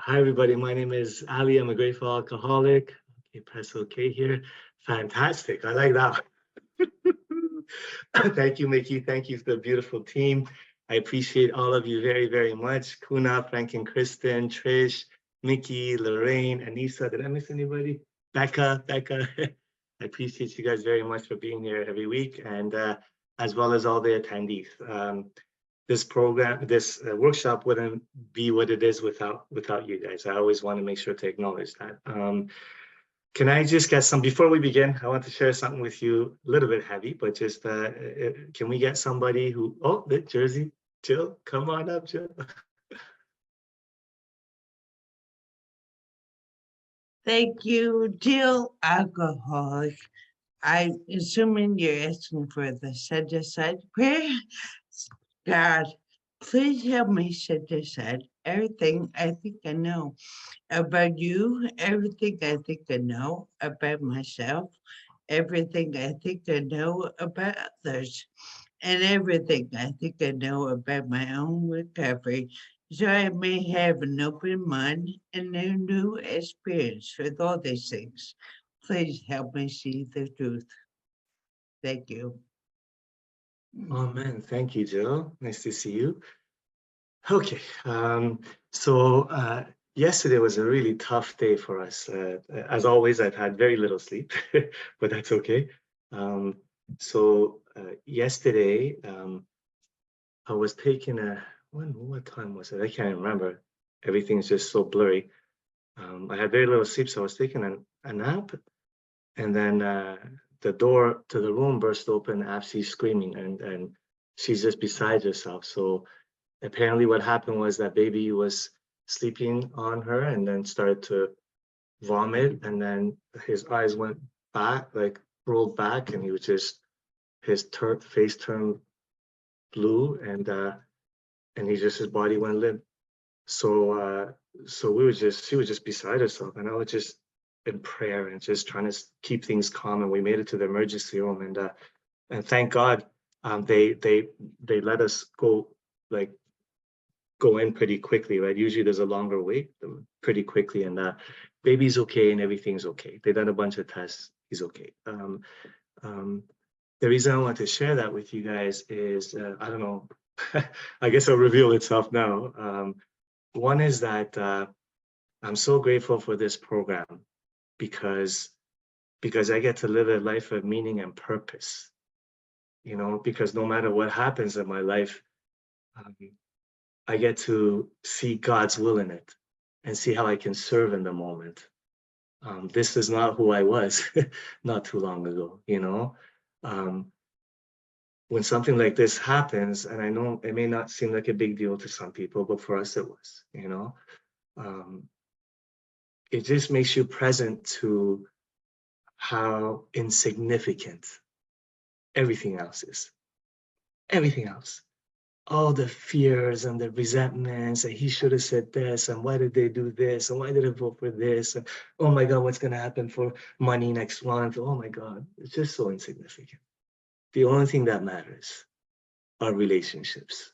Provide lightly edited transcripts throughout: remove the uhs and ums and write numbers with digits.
Hi, everybody. My name is Ali. I'm a grateful alcoholic. Okay, press OK here. Fantastic. I like that. Thank you, Mickey. Thank you for the beautiful team. I appreciate all of you very, very much. Kuna, Frank and Kristen, Trish, Mickey, Lorraine, Anissa. Did I miss anybody? Becca. I appreciate you guys very much for being here every week, and as well as all the attendees. This program, this workshop wouldn't be what it is without you guys. I always want to make sure to acknowledge that. Can I just get some, before we begin, I want to share something with you, a little bit heavy, but just, can we get somebody who, oh, the Jersey, Jill, come on up, Jill. Thank you, Jill, alcoholic. I'm assuming you're asking for the set aside prayer. God, please help me set aside everything I think I know about you, everything I think I know about myself, everything I think I know about others, and everything I think I know about my own recovery, so I may have an open mind and a new experience with all these things. Please help me see the truth. Thank you. Oh man, thank you, Jill. Nice to see you. Okay, so yesterday was a really tough day for us. As always, I've had very little sleep, but that's okay. So yesterday, I was taking what time was it? I can't remember. Everything's just so blurry. I had very little sleep, so I was taking a nap, and then the door to the room burst open. She's screaming, and she's just beside herself. So apparently what happened was that baby was sleeping on her and then started to vomit, and then his eyes went back, like rolled back, and he was just, his face turned blue, and his body went limp. So so she was just beside herself, and I was just in prayer and just trying to keep things calm, and we made it to the emergency room, and thank God they let us go in pretty quickly, right? Usually there's a longer wait, pretty quickly, and baby's okay and everything's okay. They done a bunch of tests, he's okay. The reason I want to share that with you guys is, I don't know, I guess it'll reveal itself now. One is that I'm so grateful for this program because I get to live a life of meaning and purpose, you know, because no matter what happens in my life, I get to see God's will in it and see how I can serve in the moment. This is not who I was not too long ago, you know. When something like this happens, and I know it may not seem like a big deal to some people, but for us it was, you know. It just makes you present to how insignificant everything else is. Everything else. All the fears and the resentments, and he should have said this, and why did they do this, and why did I vote for this, and oh my God, what's going to happen for money next month? Oh my God, it's just so insignificant. The only thing that matters are relationships.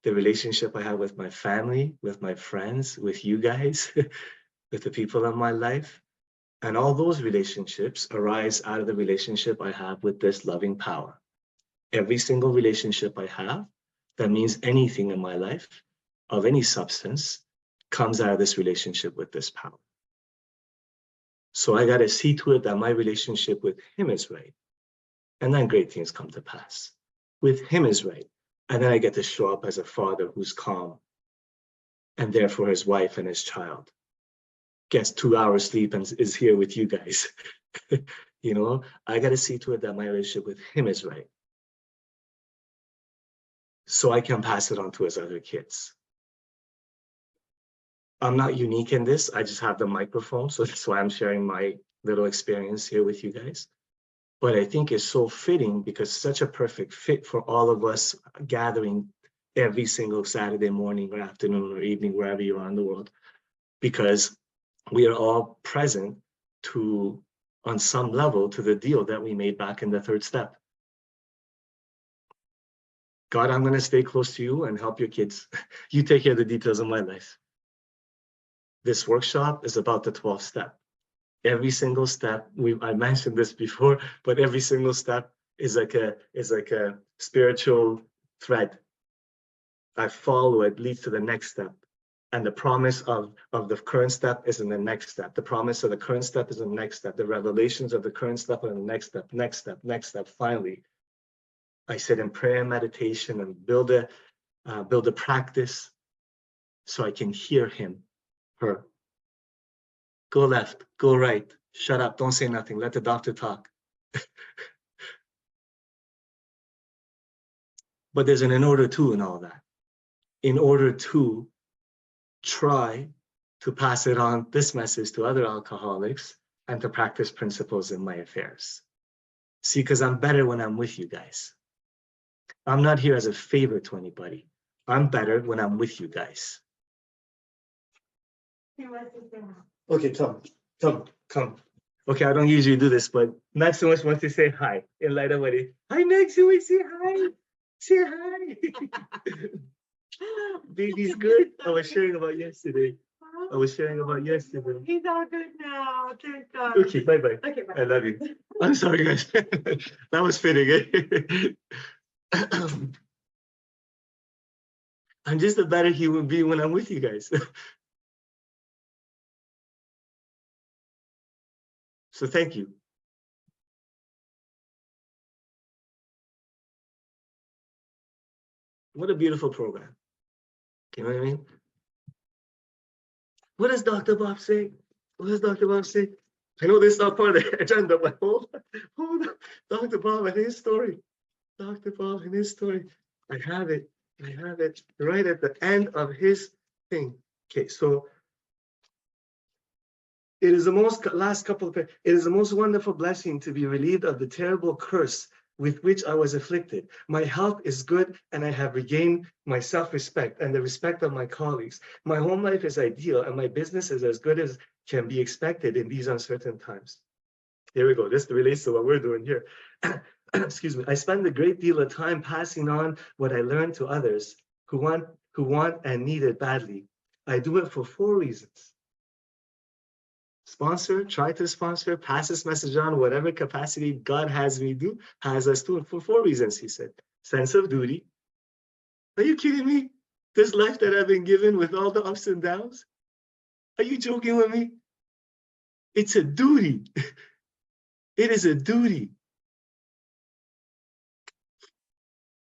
The relationship I have with my family, with my friends, with you guys, with the people in my life. And all those relationships arise out of the relationship I have with this loving power. Every single relationship I have that means anything in my life of any substance comes out of this relationship with this power. So I got to see to it that my relationship with him is right. And then great things come to pass. With him is right. And then I get to show up as a father who's calm, and therefore his wife and his child gets 2 hours sleep and is here with you guys. You know, I got to see to it that my relationship with him is right, so I can pass it on to his other kids. I'm not unique in this. I just have the microphone, so that's why I'm sharing my little experience here with you guys. But I think it's so fitting because such a perfect fit for all of us gathering every single Saturday morning or afternoon or evening, wherever you are in the world, because we are all present to, on some level, to the deal that we made back in the third step. God, I'm going to stay close to you and help your kids. You take care of the details of my life. This workshop is about the 12th step. Every single step, I mentioned this before, but every single step is like a spiritual thread. I follow it, leads to the next step. And the promise of the current step is in the next step. The promise of the current step is in the next step. The revelations of the current step are in the next step, next step, next step. Finally, I sit in prayer and meditation and build a practice so I can hear him, her. Go left, go right, shut up, don't say nothing, let the doctor talk. But there's an in order to in all that. In order to try to pass it on, this message, to other alcoholics and to practice principles in my affairs. See, because I'm better when I'm with you guys. I'm not here as a favor to anybody. I'm better when I'm with you guys. Okay, come. Okay, I don't usually do this, but Maximus wants to say hi in light of what he. Hi, Maximus, say hi. Say hi. Baby's good. I was sharing about yesterday. He's all good now. Thank God. Okay, bye-bye. Okay, bye. I love you. I'm sorry, guys. That was fitting. I'm just a better human being when I'm with you guys. So thank you. What a beautiful program. You know what I mean? What does Dr. Bob say? What does Dr. Bob say? I know this is not part of the agenda, but hold on. Dr. Bob and his story. Dr. Bob and his story. I have it right at the end of his thing. Okay, so it is the most wonderful blessing to be relieved of the terrible curse with which I was afflicted. My health is good and I have regained my self-respect and the respect of my colleagues. My home life is ideal and my business is as good as can be expected in these uncertain times. Here we go. This relates to what we're doing here. Excuse me. I spend a great deal of time passing on what I learned to others who want and need it badly. I do it for 4 reasons. Sponsor, try to sponsor, pass this message on, whatever capacity God has us do, for 4 reasons, he said. Sense of duty. Are you kidding me? This life that I've been given with all the ups and downs? Are you joking with me? It's a duty. It is a duty.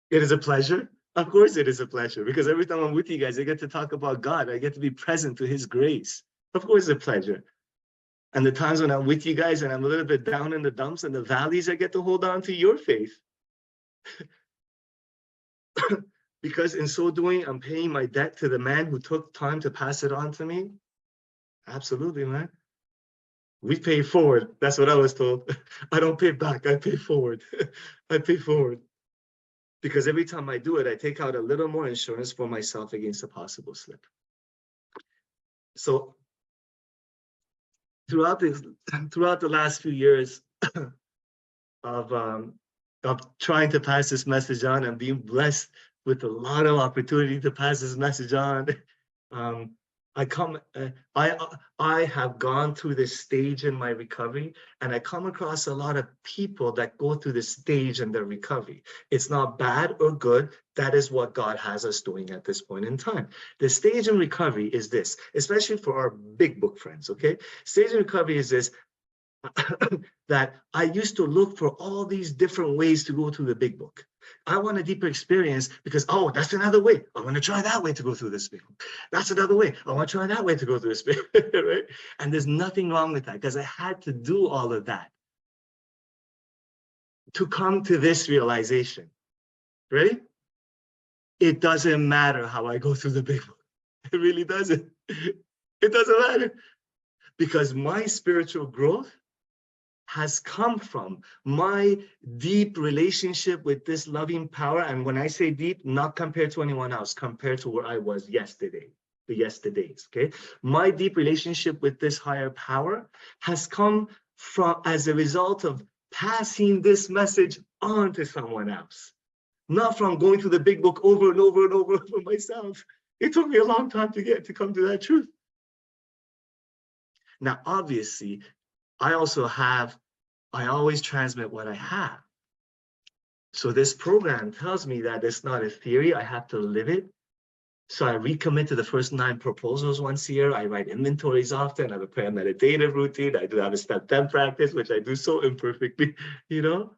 It is a pleasure. Of course it is a pleasure, because every time I'm with you guys, I get to talk about God. I get to be present to his grace. Of course it's a pleasure. And the times when I'm with you guys and I'm a little bit down in the dumps and the valleys, I get to hold on to your faith. Because in so doing, I'm paying my debt to the man who took time to pass it on to me. Absolutely, man. We pay forward. That's what I was told. I don't pay back. I pay forward. I pay forward. Because every time I do it, I take out a little more insurance for myself against a possible slip. So throughout the last few years of trying to pass this message on and being blessed with a lot of opportunity to pass this message on, I have gone through this stage in my recovery, and I come across a lot of people that go through this stage in their recovery. It's not bad or good. That is what God has us doing at this point in time. The stage in recovery is this, especially for our big book friends, okay? Stage in recovery is this, that I used to look for all these different ways to go through the big book. I want a deeper experience because, oh, that's another way. I want to try that way to go through this big book. That's another way. I want to try that way to go through this big book, right? And there's nothing wrong with that, because I had to do all of that to come to this realization. Ready? It doesn't matter how I go through the big book. It really doesn't. It doesn't matter, because my spiritual growth has come from my deep relationship with this loving power. And when I say deep, not compared to anyone else, compared to where I was yesterday, the yesterdays, okay? My deep relationship with this higher power has come from as a result of passing this message on to someone else, not from going through the big book over and over and over for myself. It took me a long time to come to that truth. Now, obviously, I always transmit what I have. So this program tells me that it's not a theory, I have to live it. So I recommit to the first 9 proposals once a year. I write inventories often. I have a prayer meditative routine. I do have a step 10 practice, which I do so imperfectly, you know.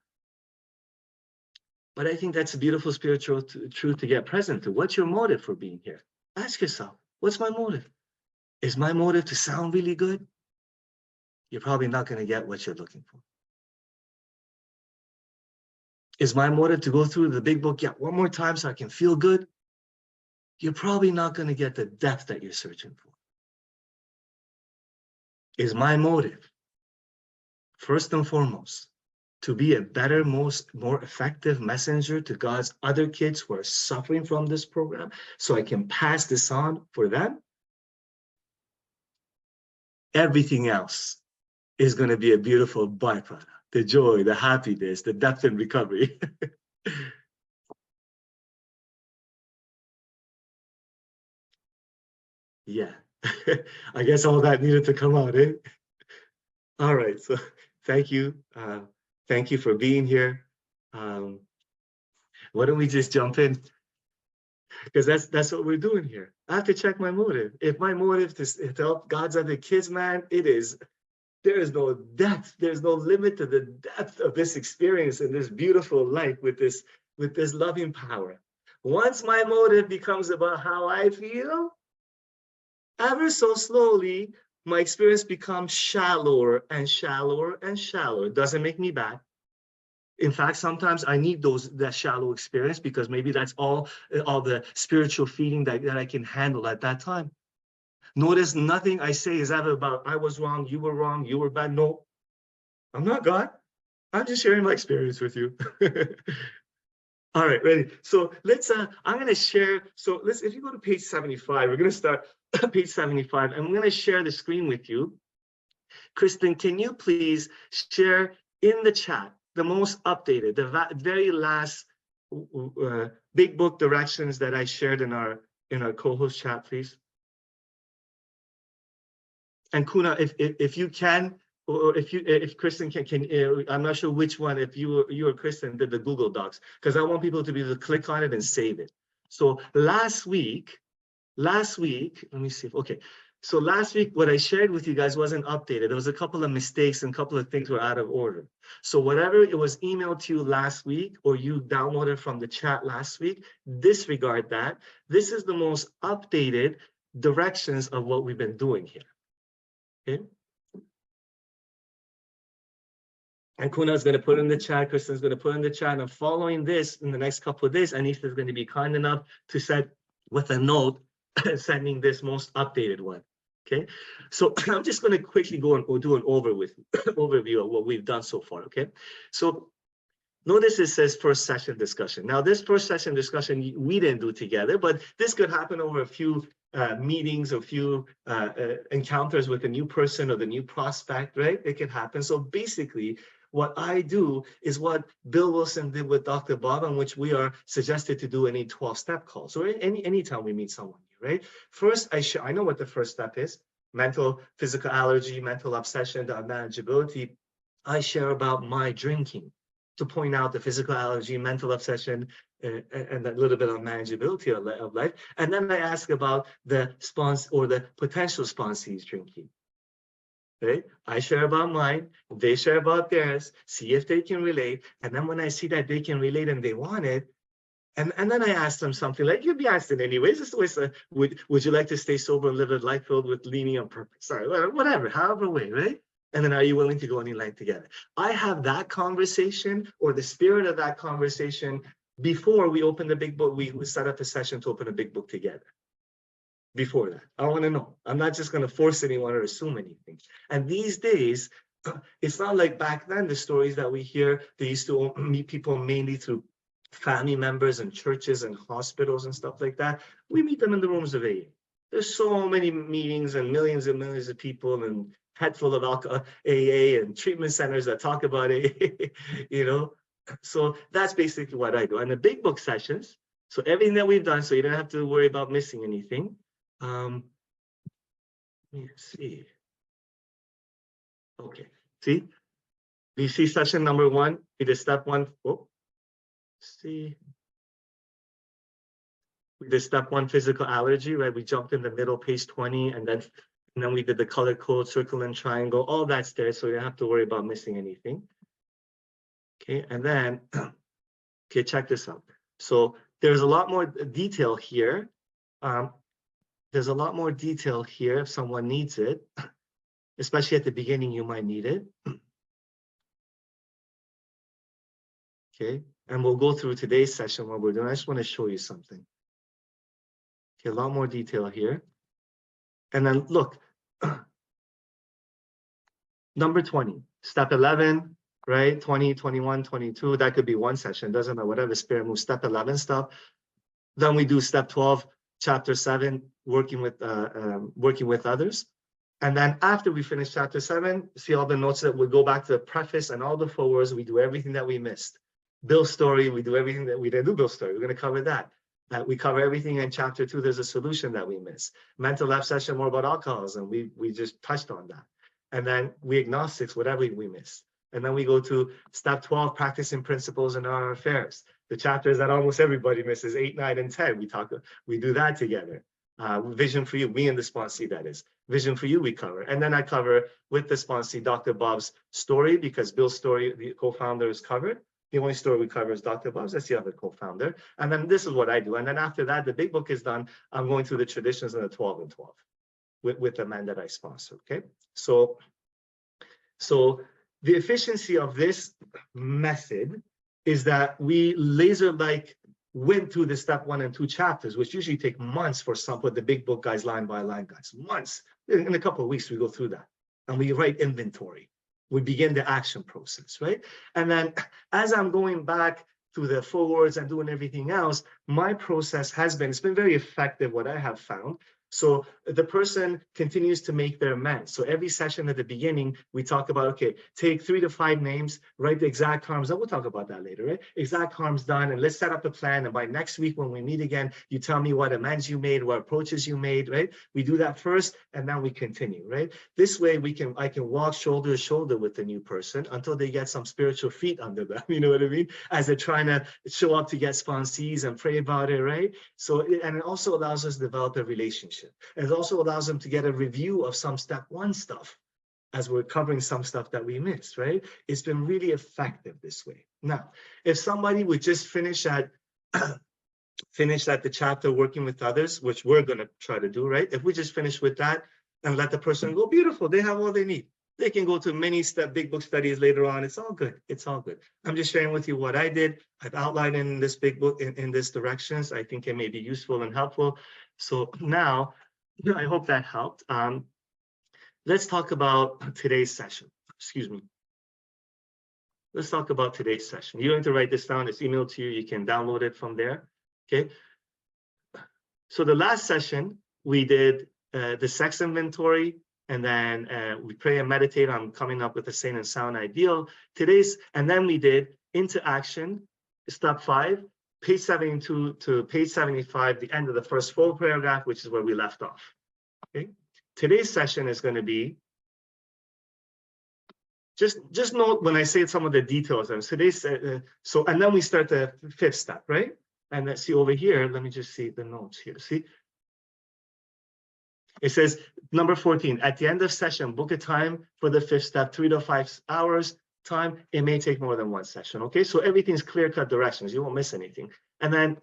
But I think that's a beautiful spiritual truth to get present to. What's your motive for being here? Ask yourself, what's my motive? Is my motive to sound really good? You're probably not going to get what you're looking for. Is my motive to go through the big book one more time so I can feel good? You're probably not going to get the depth that you're searching for. Is my motive, first and foremost, to be a better, more effective messenger to God's other kids who are suffering from this program so I can pass this on for them? Everything else is going to be a beautiful byproduct. The joy, the happiness, the depth and recovery. Yeah, I guess all that needed to come out, eh? All right, so thank you. Thank you for being here. Why don't we just jump in? Because that's what we're doing here. I have to check my motive. If my motive is to help God's other kids, man, there is no depth. There's no limit to the depth of this experience and this beautiful life with this loving power. Once my motive becomes about how I feel, ever so slowly, my experience becomes shallower and shallower and shallower. It doesn't make me bad. In fact, sometimes I need that shallow experience because maybe that's all the spiritual feeding that I can handle at that time. Notice nothing I say is ever about I was wrong, you were bad. No, I'm not God. I'm just sharing my experience with you. All right, ready. So let's, I'm gonna share, if you go to page 75, we're gonna start page 75, and I'm gonna share the screen with you. Kristen, can you please share in the chat the most updated, the very last big book directions that I shared in our co-host chat, please? And Kuna, if you can, or if Kristen can, I'm not sure which one, if you or Kristen did the Google Docs, because I want people to be able to click on it and save it. So last week, let me see. Okay. So last week, what I shared with you guys wasn't updated. There was a couple of mistakes and a couple of things were out of order. So whatever it was emailed to you last week or you downloaded from the chat last week, disregard that. This is the most updated directions of what we've been doing here. Okay. And Kuna is going to put in the chat, Kristen's going to put in the chat, and following this in the next couple of days, Anissa is going to be kind enough to send with a note, sending this most updated one. Okay, so I'm just going to quickly go and do an overview of what we've done so far. Okay, so notice it says first session discussion. Now, this first session discussion we didn't do together, but this could happen over a few meetings, a few encounters with a new person or the new prospect, right? It can happen. So basically, what I do is what Bill Wilson did with Dr. Bob, and which we are suggested to do any 12-step calls. So anytime we meet someone new, right? First, I know what the first step is: mental, physical allergy, mental obsession, the unmanageability. I share about my drinking to point out the physical allergy, mental obsession, and a little bit of manageability of life. And then I ask about the sponsor or the potential sponsees drinking. Right? I share about mine, they share about theirs, see if they can relate. And then when I see that they can relate and they want it, and then I ask them something like, you'd be asked in anyways, it's always would you like to stay sober and live a life filled with leaning on purpose? Sorry, whatever, however way, right? And then are you willing to go any length together? I have that conversation or the spirit of that conversation before we open the big book. We set up a session to open a big book together. Before that, I want to know. I'm not just going to force anyone or assume anything. And these days, it's not like back then, the stories that we hear, they used to meet people mainly through family members and churches and hospitals and stuff like that. We meet them in the rooms of AA. There's so many meetings and millions of people and head full of alcohol, AA and treatment centers that talk about AA, you know. So that's basically what I do. And the big book sessions, so everything that we've done, so you don't have to worry about missing anything. Let me see. Okay, see? Do you see session number 1? We did step 1. Oh, see. We did step 1 physical allergy, right? We jumped in the middle, page 20, and then we did the color code, circle and triangle. All that's there, so you don't have to worry about missing anything. Okay, and then, okay, check this out. So there's a lot more detail here. There's a lot more detail here if someone needs it, especially at the beginning, you might need it. Okay, and we'll go through today's session what we're doing. I just want to show you something. Okay, a lot more detail here. And then look, number 20, step 11, right? 20, 21, 22, that could be one session, doesn't matter, whatever spirit moves, step 11 stuff. Then we do step 12, chapter 7, working with others. And then after we finish chapter 7, see all the notes that we go back to the preface and all the forewords, we do everything that we missed. Bill's story, we do everything that we didn't do Bill's story. We're going to cover that. We cover everything in chapter 2. There's a solution that we miss. Mental lab session, more about alcoholism. We just touched on that. And then we agnostics, whatever we miss. And then we go to step 12, practicing principles in our affairs. The chapters that almost everybody misses, 8, 9, and 10. We do that together. Vision for you, me and the sponsee, that is. Vision for you, we cover. And then I cover with the sponsee, Dr. Bob's story, because Bill's story, the co-founder, is covered. The only story we cover is Dr. Bob's, that's the other co-founder. And then this is what I do. And then after that, the big book is done. I'm going through the traditions in the 12 and 12 with the man that I sponsor, okay? So the efficiency of this method is that we laser-like went through the step 1 and 2 chapters, which usually take months for some, but the big book guys, line by line guys, months. In a couple of weeks, we go through that and we write inventory. We begin the action process, right? And then as I'm going back to the forwards and doing everything else, my process has been, it's been very effective, what I have found. So the person continues to make their amends. So every session at the beginning, we talk about, okay, take 3 to 5 names, write the exact harms. We'll talk about that later, right? Exact harms done, and let's set up a plan. And by next week, when we meet again, you tell me what amends you made, what approaches you made, right? We do that first, and then we continue, right? This way, I can walk shoulder to shoulder with the new person until they get some spiritual feet under them. You know what I mean? As they're trying to show up to get sponsees and pray about it, right? So, and it also allows us to develop a relationship. And it also allows them to get a review of some step 1 stuff as we're covering some stuff that we missed, right? It's been really effective this way. Now, if somebody would just finish at the chapter working with others, which we're going to try to do, right? If we just finish with that and let the person go, beautiful, they have all they need. They can go to many big book studies later on. It's all good. It's all good. I'm just sharing with you what I did. I've outlined in this big book in this directions. I think it may be useful and helpful. So now, I hope that helped. Let's talk about today's session. Excuse me. Let's talk about today's session. You don't have to write this down. It's emailed to you. You can download it from there. Okay. So the last session, we did the sex inventory, and then we pray and meditate on coming up with a sane and sound ideal. And then we did into action, step 5, page 72 to page 75, the end of the first full paragraph, which is where we left off. Okay. Today's session is going to be, just note when I say some of the details. And today's and then we start the 5th step, right? And let's see over here. Let me just see the notes here. See, it says number 14. At the end of session, book a time for the 5th step, 3 to 5 hours. Time, it may take more than one session. Okay, so everything's clear-cut directions. You won't miss anything. And then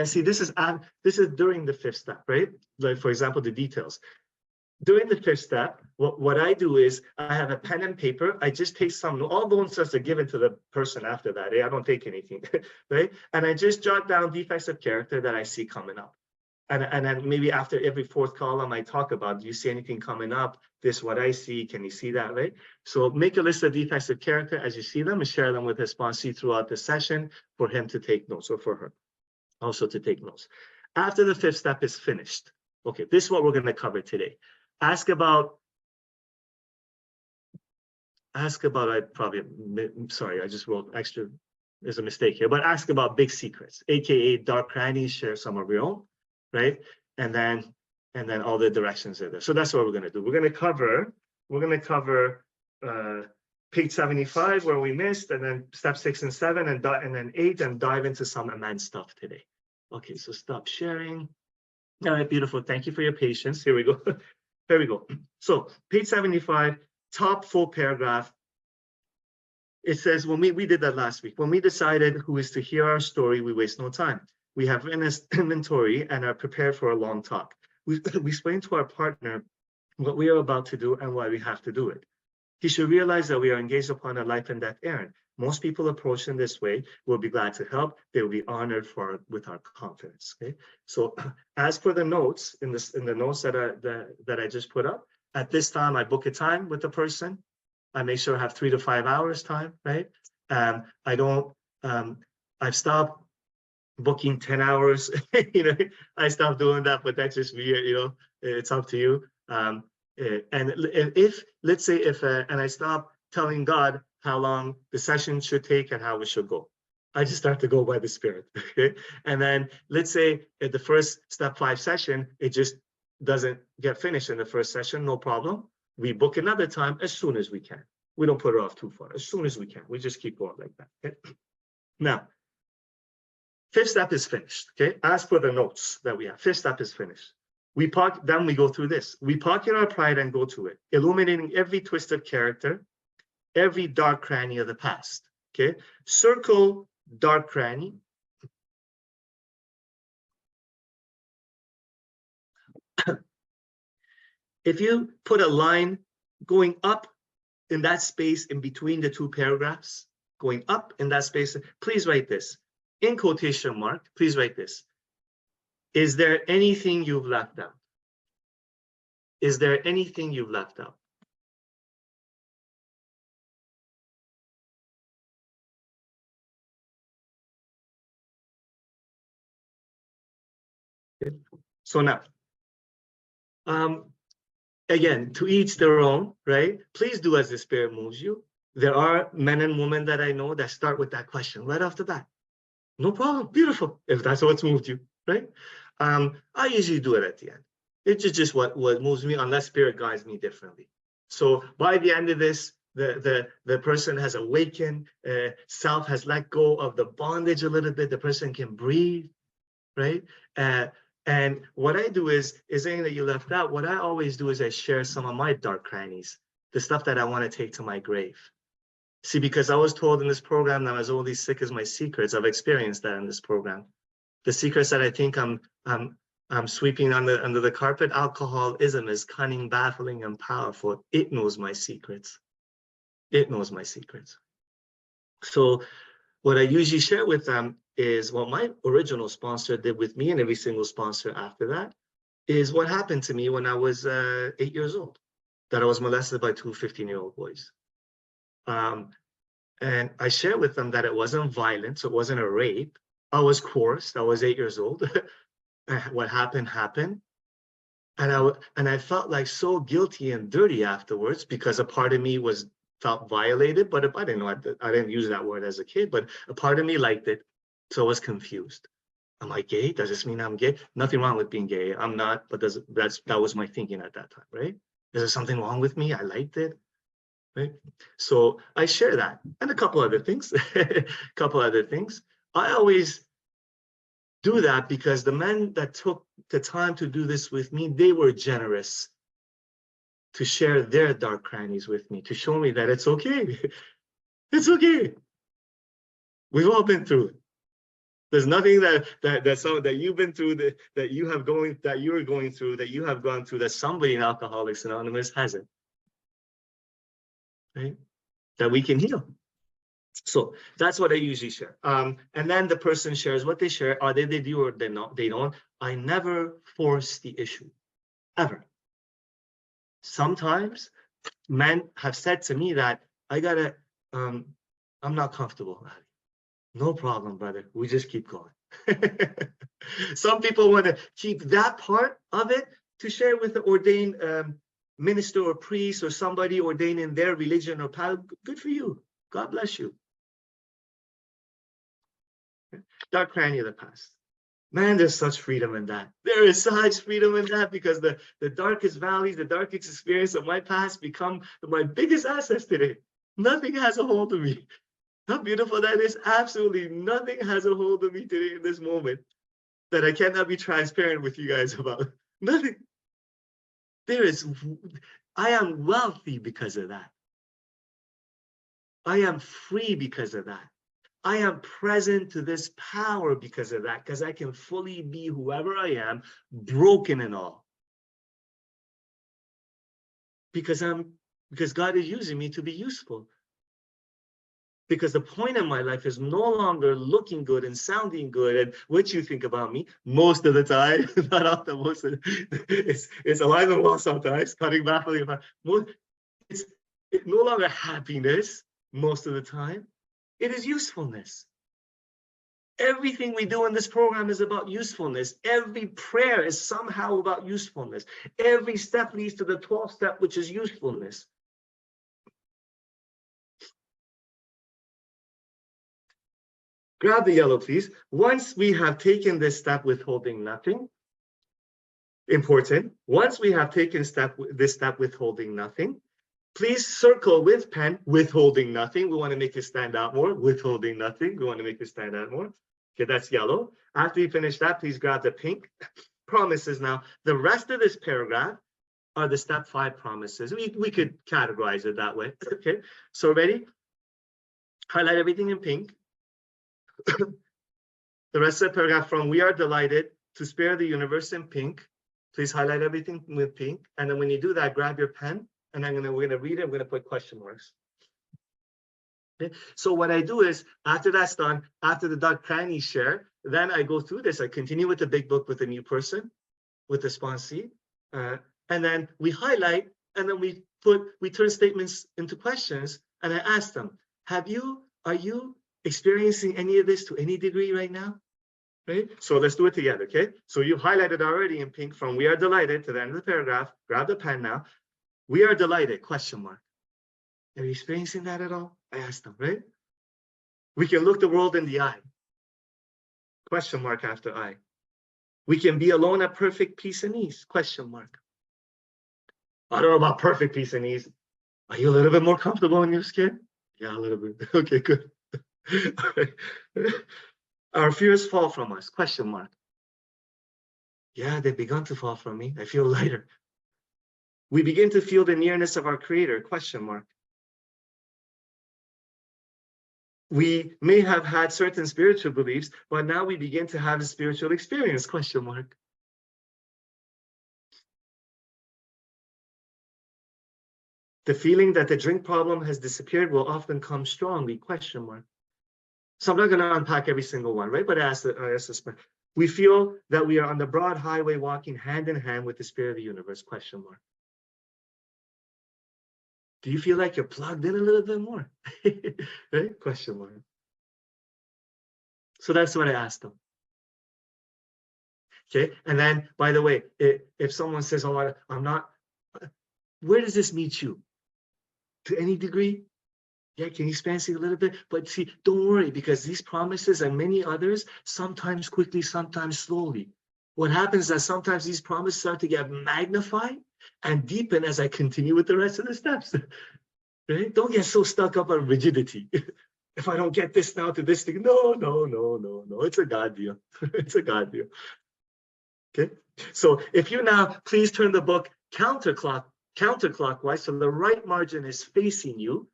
see, this is during the 5th step, right? Like, for example, the details. During the 5th step, what I do is I have a pen and paper. I just take all the ones are given to the person after that. I don't take anything, right? And I just jot down defects of character that I see coming up. And then maybe after every 4th column, I talk about, do you see anything coming up? This is what I see. Can you see that, right? So make a list of defects of character as you see them and share them with his sponsee throughout the session for him to take notes, or for her also to take notes. After the 5th step is finished, okay, this is what we're going to cover today. I just wrote extra, there's a mistake here, but ask about big secrets, AKA dark crannies, share some of your own, right? And then all the directions are there. So that's what we're going to do. We're going to cover page 75 where we missed, and then step 6 and 7, and then 8, and dive into some immense stuff today. Okay, so stop sharing. All right, beautiful. Thank you for your patience. Here we go. Here we go. So page 75, top full paragraph. It says, when we did that last week, when we decided who is to hear our story, we waste no time. We have an inventory and are prepared for a long talk. We explain to our partner what we are about to do and why we have to do it. He should realize that we are engaged upon a life and death errand. Most people approach in this way will be glad to help. They will be honored with our confidence. Okay. So as for the notes in the notes that I just put up, at this time I book a time with the person. I make sure I have 3 to 5 hours time, right? I've stopped booking 10 hours. I stopped doing that, but that's just weird. It's up to you. And if, let's say, and I stop telling God how long the session should take and how it should go. I just start to go by the Spirit. Okay? And then let's say at the first step 5 session, it just doesn't get finished in the first session, no problem. We book another time as soon as we can. We don't put it off too far. As soon as we can, we just keep going like that. Okay? Now, 5th step is finished. Okay, as for the notes that we have, 5th step is finished. Then we go through this. We pocket our pride and go to it, illuminating every twisted character, every dark cranny of the past. Okay, circle dark cranny. If you put a line going up in that space in between the 2 paragraphs, going up in that space, please write this. In quotation mark, please write this. Is there anything you've left out? Is there anything you've left out? Okay. So now, again, to each their own, right? Please do as the Spirit moves you. There are men and women that I know that start with that question right off the bat. No problem, beautiful, if that's what's moved you, right? I usually do it at the end. It's just what moves me, unless Spirit guides me differently. So by the end of this, the person has awakened, self has let go of the bondage a little bit, the person can breathe, right? And what I do is anything that you left out, what I always do is I share some of my dark crannies, the stuff that I want to take to my grave. See, because I was told in this program that I was only sick as my secrets. I've experienced that in this program. The secrets that I think I'm sweeping under the carpet, alcoholism is cunning, baffling, and powerful. It knows my secrets. It knows my secrets. So what I usually share with them is what my original sponsor did with me, and every single sponsor after that, is what happened to me when I was 8 years old, that I was molested by 2 15-year-old boys. And I share with them that it wasn't violent, so it wasn't a rape. I was coerced. I was 8 years old. What happened happened, and I felt like so guilty and dirty afterwards, because a part of me felt violated. But I didn't know, I didn't use that word as a kid, but a part of me liked it, so I was confused. Am I gay? Does this mean I'm gay? Nothing wrong with being gay. I'm not, but that was my thinking at that time, right? Is there something wrong with me? I liked it. Right? So I share that, and a couple other things. I always do that because the men that took the time to do this with me, they were generous to share their dark crannies with me, to show me that it's okay. It's okay. We've all been through it. There's nothing that you've been through, that you are going through, that you have gone through, that somebody in Alcoholics Anonymous hasn't. Right? That we can heal. So that's what I usually share. And then the person shares what they share. Are they do or they don't. I never force the issue, ever. Sometimes men have said to me that I'm not comfortable. No problem, brother. We just keep going. Some people want to keep that part of it to share with the ordained minister or priest or somebody ordained in their religion or path. Good for you. God bless you. Dark cranny of the past. Man, there's such freedom in that. There is such freedom in that because the darkest valleys, the darkest experience of my past become my biggest assets today. Nothing has a hold of me. How beautiful that is. Absolutely nothing has a hold of me today in this moment that I cannot be transparent with you guys about. Nothing. I am wealthy because of that. I am free because of that. I am present to this power because of that, because I can fully be whoever I am, broken and all. Because God is using me to be useful. Because the point in my life is no longer looking good and sounding good and what you think about me most of the time, not often, most of it's alive and well sometimes, cutting back. It's no longer happiness most of the time. It is usefulness. Everything we do in this program is about usefulness. Every prayer is somehow about usefulness. Every step leads to the 12th step, which is usefulness. Grab the yellow, please. Once we have taken this step, withholding nothing, important. Once we have taken this step, withholding nothing, please circle with pen, withholding nothing. We want to make it stand out more. Withholding nothing. We want to make it stand out more. Okay, that's yellow. After you finish that, please grab the pink. Promises now. The rest of this paragraph are the step 5 promises. We could categorize it that way. Okay, so ready? Highlight everything in pink. The rest of the paragraph from we are delighted to spare the universe in pink. Please highlight everything with pink. And then when you do that, grab your pen and we're gonna read it. I'm gonna put question marks. Okay. So what I do is after that's done, after the Doug Cranny share, then I go through this. I continue with the big book with a new person, with the sponsee, and then we highlight, and then we turn statements into questions, and I ask them, are you experiencing any of this to any degree right now? Right? So let's do it together, okay? So you highlighted already in pink from we are delighted to the end of the paragraph. Grab the pen now. We are delighted, question mark. Are you experiencing that at all? I asked them, right? We can look the world in the eye. Question mark after I. We can be alone at perfect peace and ease, question mark. I don't know about perfect peace and ease. Are you a little bit more comfortable in your skin? Yeah, a little bit. Okay, good. Our fears fall from us, question mark. Yeah, they've begun to fall from me. I feel lighter. We begin to feel the nearness of our Creator, question mark. We may have had certain spiritual beliefs, but now we begin to have a spiritual experience, question mark. The feeling that the drink problem has disappeared will often come strongly, question mark. So I'm not going to unpack every single one, right? But I ask this. We feel that we are on the broad highway walking hand in hand with the spirit of the universe, question mark. Do you feel like you're plugged in a little bit more? Right? Question mark. So that's what I asked them. Okay. And then, by the way, if someone says, oh, I'm not, where does this meet you? To any degree? Yeah, can you expand it a little bit? But see, don't worry, because these promises and many others, sometimes quickly, sometimes slowly. What happens is that sometimes these promises start to get magnified and deepen as I continue with the rest of the steps. Right? Don't get so stuck up on rigidity. If I don't get this now to this thing, no. It's a God deal. It's a God deal. Okay. So if you now please turn the book counterclockwise, so the right margin is facing you.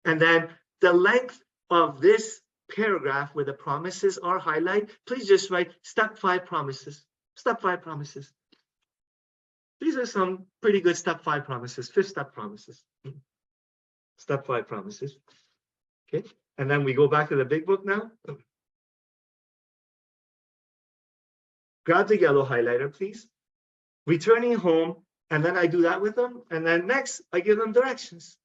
And then the length of this paragraph where the promises are highlighted, please just write step 5 promises. Step 5 promises. These are some pretty good step 5 promises, 5th step promises. Step 5 promises. Okay. And then we go back to the big book now. Grab the yellow highlighter, please. Returning home, and then I do that with them. And then next, I give them directions.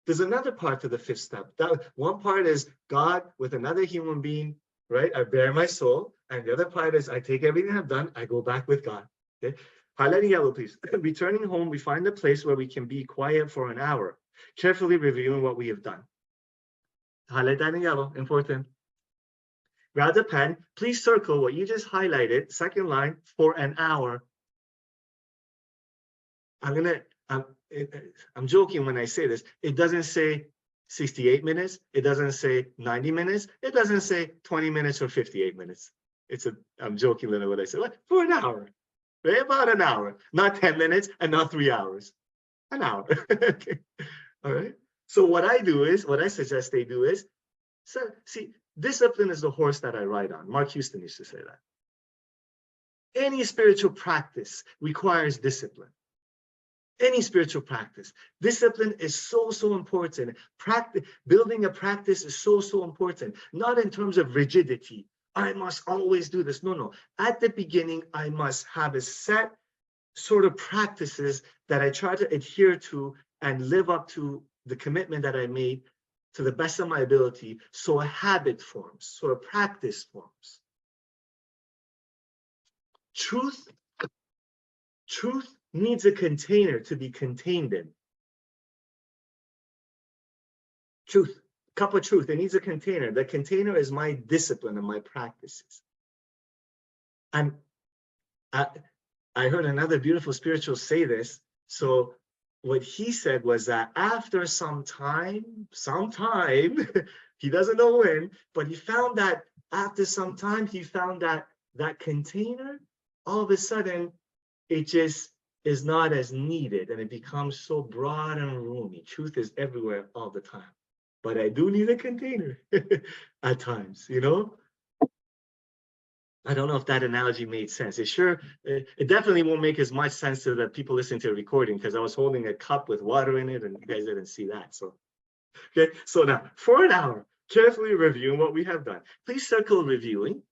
There's another part to the 5th step. That one part is God with another human being, right? I bear my soul. And the other part is I take everything I've done, I go back with God. Okay. Highlighting yellow, please. Returning home, we find a place where we can be quiet for an hour, carefully reviewing what we have done. Highlight that in yellow, important. grab the pen, please circle what you just highlighted, second line, for an hour. I'm joking when I say this. It doesn't say 68 minutes. It doesn't say 90 minutes. It doesn't say 20 minutes or 58 minutes. I'm joking a little when I say, what? For an hour, right? About an hour, not 10 minutes and not 3 hours, an hour. Okay. All right. So what I suggest they do is, so see, discipline is the horse that I ride on. Mark Houston used to say that. Any spiritual practice requires discipline. Any spiritual practice. Discipline is so, so important. Building a practice is so, so important. Not in terms of rigidity. I must always do this. No, no. At the beginning, I must have a set sort of practices that I try to adhere to and live up to the commitment that I made to the best of my ability, so a habit forms, so a practice forms. Truth needs a container to be contained in. Truth, cup of truth, it needs a container. The container is my discipline and my practices. And I heard another beautiful spiritual say this. So what he said was that after some time, he doesn't know when, but he found that after some time, he found that that container, all of a sudden, it just is not as needed and it becomes so broad and roomy. Truth is everywhere all the time. But I do need a container at times, you know? I don't know if that analogy made sense. It definitely won't make as much sense to the people listening to the recording because I was holding a cup with water in it and you guys didn't see that. So, okay. So now, for an hour, carefully reviewing what we have done. Please circle reviewing.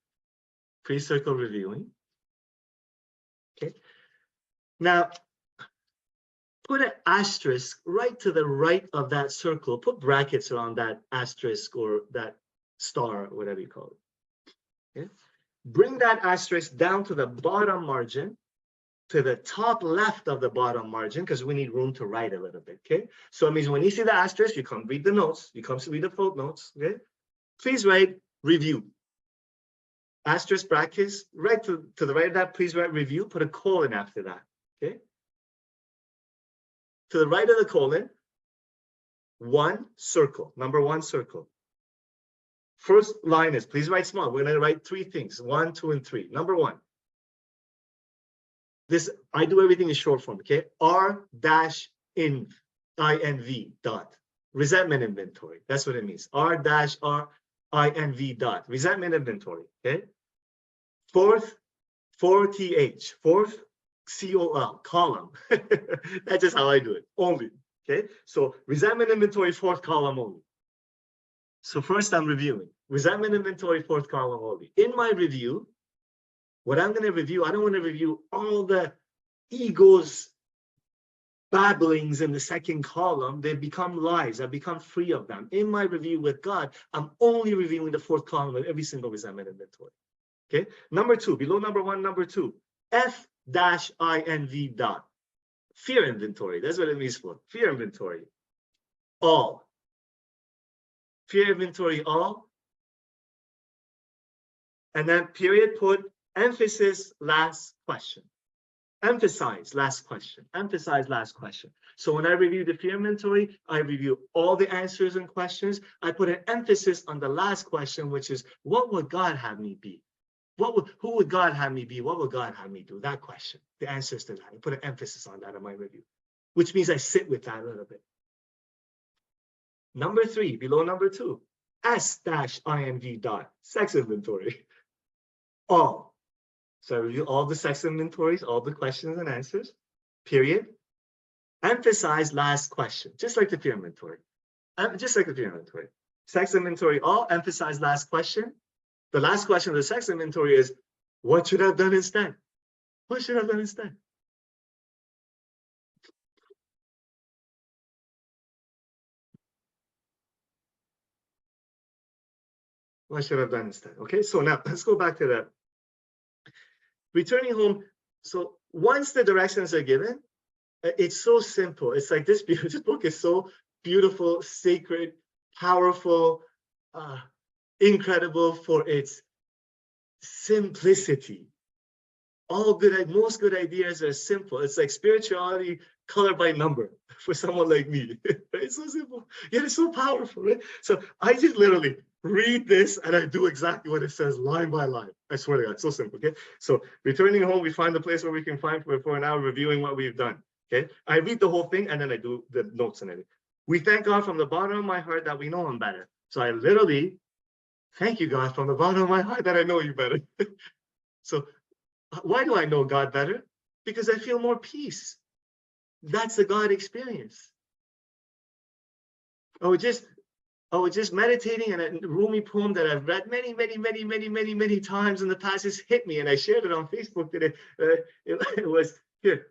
Please circle reviewing. Okay. Now, put an asterisk right to the right of that circle. Put brackets around that asterisk or that star, or whatever you call it. Okay? Bring that asterisk down to the bottom margin, to the top left of the bottom margin, because we need room to write a little bit, okay? So it means when you see the asterisk, you come read the notes, you come to read the footnotes, okay? Please write review. Asterisk brackets, right to the right of that, please write review, put a colon after that, okay? To the right of the colon, one circle, number one circle. First line is, please write small. We're going to write 3 things, 1, 2, and 3. Number 1. This, I do everything in short form, okay? R-INV dot. Resentment inventory. That's what it means. R-INV dot. Resentment inventory, okay? Fourth, 4TH. Fourth, COL, column. That's just how I do it, only, okay? So resentment inventory, 4th column only. So first I'm reviewing. Resentment inventory, 4th column only. In my review, what I'm going to review, I don't want to review all the ego's babblings in the 2nd column. They become lies. I become free of them. In my review with God, I'm only reviewing the 4th column of every single resentment inventory. Okay. Number 2, below number 1, number 2, F-INV dot. Fear inventory. That's what it means for. Fear inventory. All. Fear inventory, all. And then period, put emphasis, last question. Emphasize, last question. Emphasize, last question. So when I review the fear inventory, I review all the answers and questions. I put an emphasis on the last question, which is, what would God have me be? Who would God have me be? What would God have me do? That question, the answers to that. I put an emphasis on that in my review, which means I sit with that a little bit. Number 3, below number 2, S-INV dot, sex inventory. All. So I review all the sex inventories, all the questions and answers, period. Emphasize last question, just like the fear inventory. Just like the fear inventory. Sex inventory, all, emphasize last question. The last question of the sex inventory is, what should I have done instead? What should I have done instead? What should I have done instead? Okay, so now let's go back to that. Returning home. So once the directions are given, it's so simple. It's like this book is so beautiful, sacred, powerful, incredible for its simplicity. Most good ideas are simple. It's like spirituality colored by number for someone like me. It's so simple, yet it's so powerful, right? So I just literally read this and I do exactly what it says line by line. I swear to God, it's so simple, okay? So returning home, we find the place where we can find for an hour reviewing what we've done, okay? I read the whole thing and then I do the notes and everything. We thank God from the bottom of my heart that we know him better. So I literally thank you, God, from the bottom of my heart that I know you better. So why do I know God better? Because I feel more peace. That's the God experience. I was just meditating, and a Rumi poem that I've read many times in the past just hit me, and I shared it on Facebook today. It was here.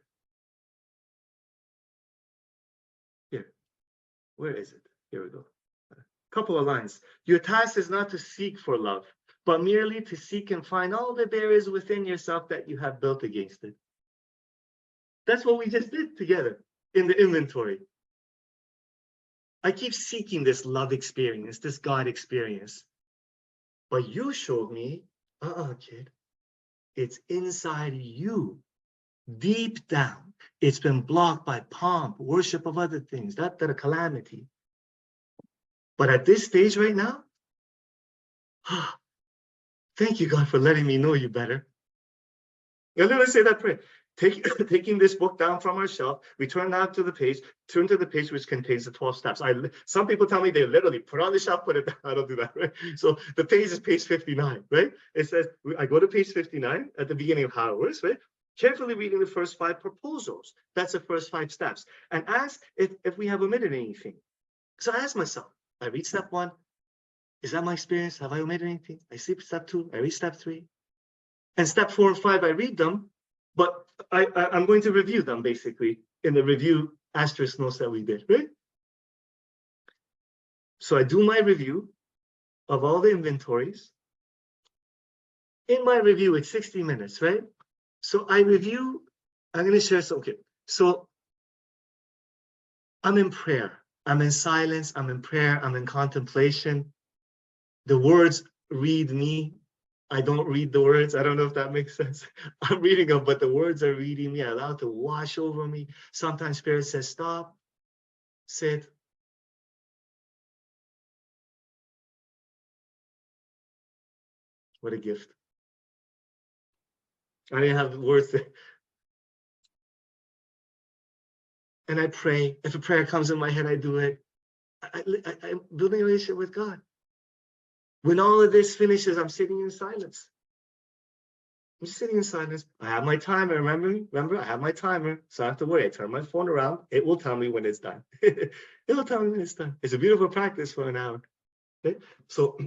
Where is it? Here we go. A couple of lines. Your task is not to seek for love, but merely to seek and find all the barriers within yourself that you have built against it. That's what we just did together in the inventory. I keep seeking this love experience, this God experience. But you showed me, kid, it's inside you, deep down. It's been blocked by pomp, worship of other things, that a calamity. But at this stage right now, thank you, God, for letting me know you better. Now, let us say that prayer. Taking this book down from our shelf, we turn to the page which contains the 12 steps. Some people tell me they literally put on the shelf, put it down. I don't do that, right? So the page is page 59, right? It says, I go to page 59 at the beginning of how it works, right? Carefully reading the first 5 proposals. That's the first 5 steps. And ask if we have omitted anything. So I ask myself, I read step 1. Is that my experience? Have I omitted anything? I see step 2. I read step 3. And step 4 and 5, I read them, but I'm going to review them basically in the review asterisk notes that we did, right? So I do my review of all the inventories. In my review, it's 60 minutes, right? So I review, I'm going to share some, okay. So I'm in prayer. I'm in silence. I'm in prayer. I'm in contemplation. The words read me. I don't read the words. I don't know if that makes sense. I'm reading them, but the words are reading me. I allow it to wash over me. Sometimes Spirit says, stop, sit. What a gift. I didn't have words. And I pray. If a prayer comes in my head, I do it. I'm building a relationship with God. When all of this finishes, I'm sitting in silence. I'm just sitting in silence. I have my timer. Remember, I have my timer. So I don't have to worry. I turn my phone around. It will tell me when it's done. It will tell me when it's done. It's a beautiful practice for an hour. Okay? So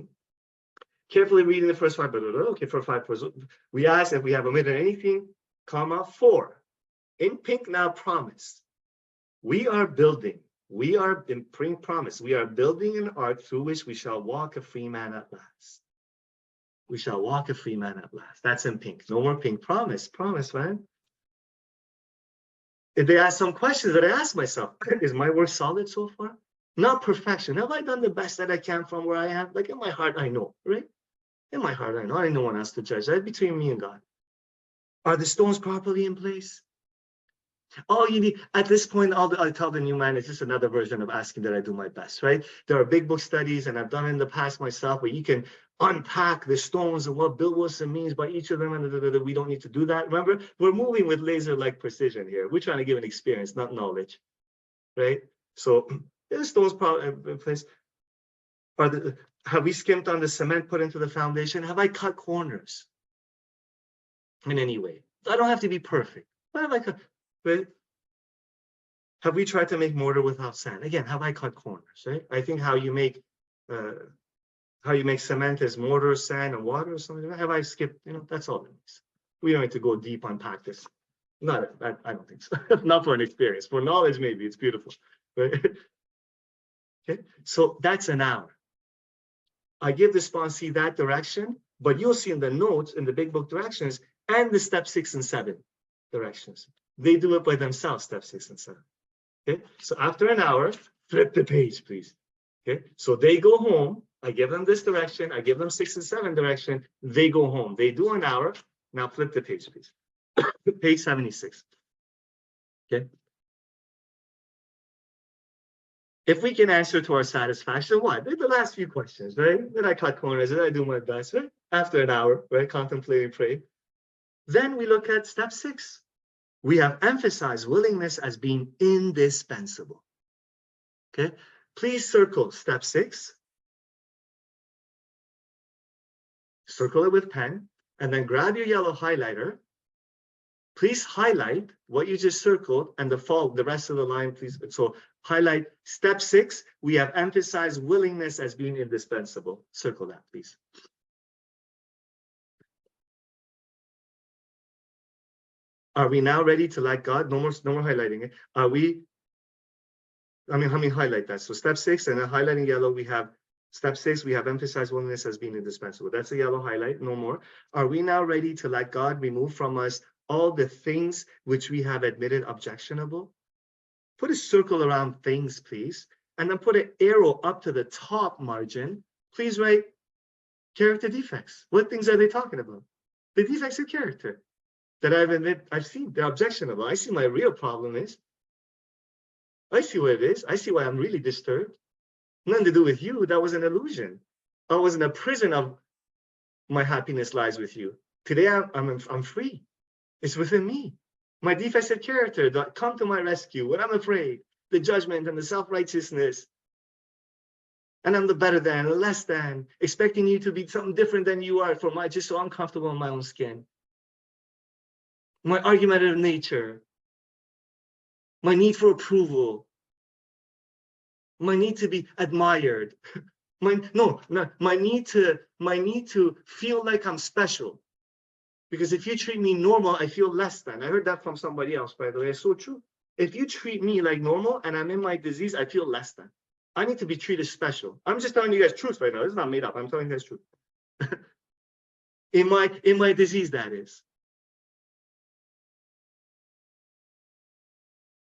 carefully reading the first 5. Okay, for 5. We ask if we have omitted anything, comma, 4. In pink now, promise. We are building. We are in promise. We are building an ark through which we shall walk a free man at last. We shall walk a free man at last. That's in pink. No more pink. Promise, man. If they ask some questions that I ask myself, is my work solid so far? Not perfection. Have I done the best that I can from where I am? Like in my heart, I know, right? In my heart, I know. I ain't no one else to judge. That's between me and God. Are the stones properly in place? All you need at this point, I tell the new man, it's just another version of asking that I do my best, right? There are big book studies, and I've done it in the past myself, where you can unpack the stones and what Bill Wilson means by each of them, and we don't need to do that. Remember, we're moving with laser-like precision here. We're trying to give an experience, not knowledge, right? So the stones probably in place. Have we skimped on the cement put into the foundation? Have I cut corners in any way? I don't have to be perfect. But have I cut? Right? Have we tried to make mortar without sand? Again, have I cut corners? Right? I think how you make cement is mortar, sand, and water or something. Have I skipped? That's all it is. We don't need to go deep unpack this. I don't think so. Not for an experience. For knowledge, maybe it's beautiful. Right? Okay, so that's an hour. I give the sponsee that direction, but you'll see in the notes in the big book directions and the step 6 and 7 directions. They do it by themselves, step 6 and 7. Okay, so after an hour, flip the page, please. Okay, so they go home I give them this direction. I give them 6 and 7 direction. They go home. They do an hour. Now flip the page, please. Page 76. Okay. If we can answer to our satisfaction, what? The last few questions, right? Then I cut corners and I do my best, right? After an hour, right? Contemplating, pray. Then we look at step 6. We have emphasized willingness as being indispensable. Okay. Please circle step 6. Circle it with pen, and then grab your yellow highlighter. Please highlight what you just circled and the rest of the line, please. So highlight step 6. We have emphasized willingness as being indispensable. Circle that, please. Are we now ready to like God? No more highlighting it. Are we? I mean, highlight that. So step 6, and then highlighting yellow, we have step 6. We have emphasized willingness as being indispensable. That's a yellow highlight. No more. Are we now ready to let God remove from us all the things which we have admitted objectionable? Put a circle around things, please, and then put an arrow up to the top margin. Please write character defects. What things are they talking about? The defects of character that I've seen. They're objectionable. I see my real problem is. I see what it is. I see why I'm really disturbed. Nothing to do with you. That was an illusion. I was in a prison of my happiness lies with you. Today I'm free. It's within me. My defects of character that come to my rescue when I'm afraid, the judgment and the self-righteousness. And I'm the better than, the less than, expecting you to be something different than you are for my just so I'm comfortable in my own skin. My argumentative nature, my need for approval, my need to be admired, my need to feel like I'm special. Because if you treat me normal, I feel less than. I heard that from somebody else, by the way. It's so true. If you treat me like normal and I'm in my disease, I feel less than. I need to be treated special. I'm just telling you guys truth right now. It's not made up. I'm telling you guys truth. in my disease, that is.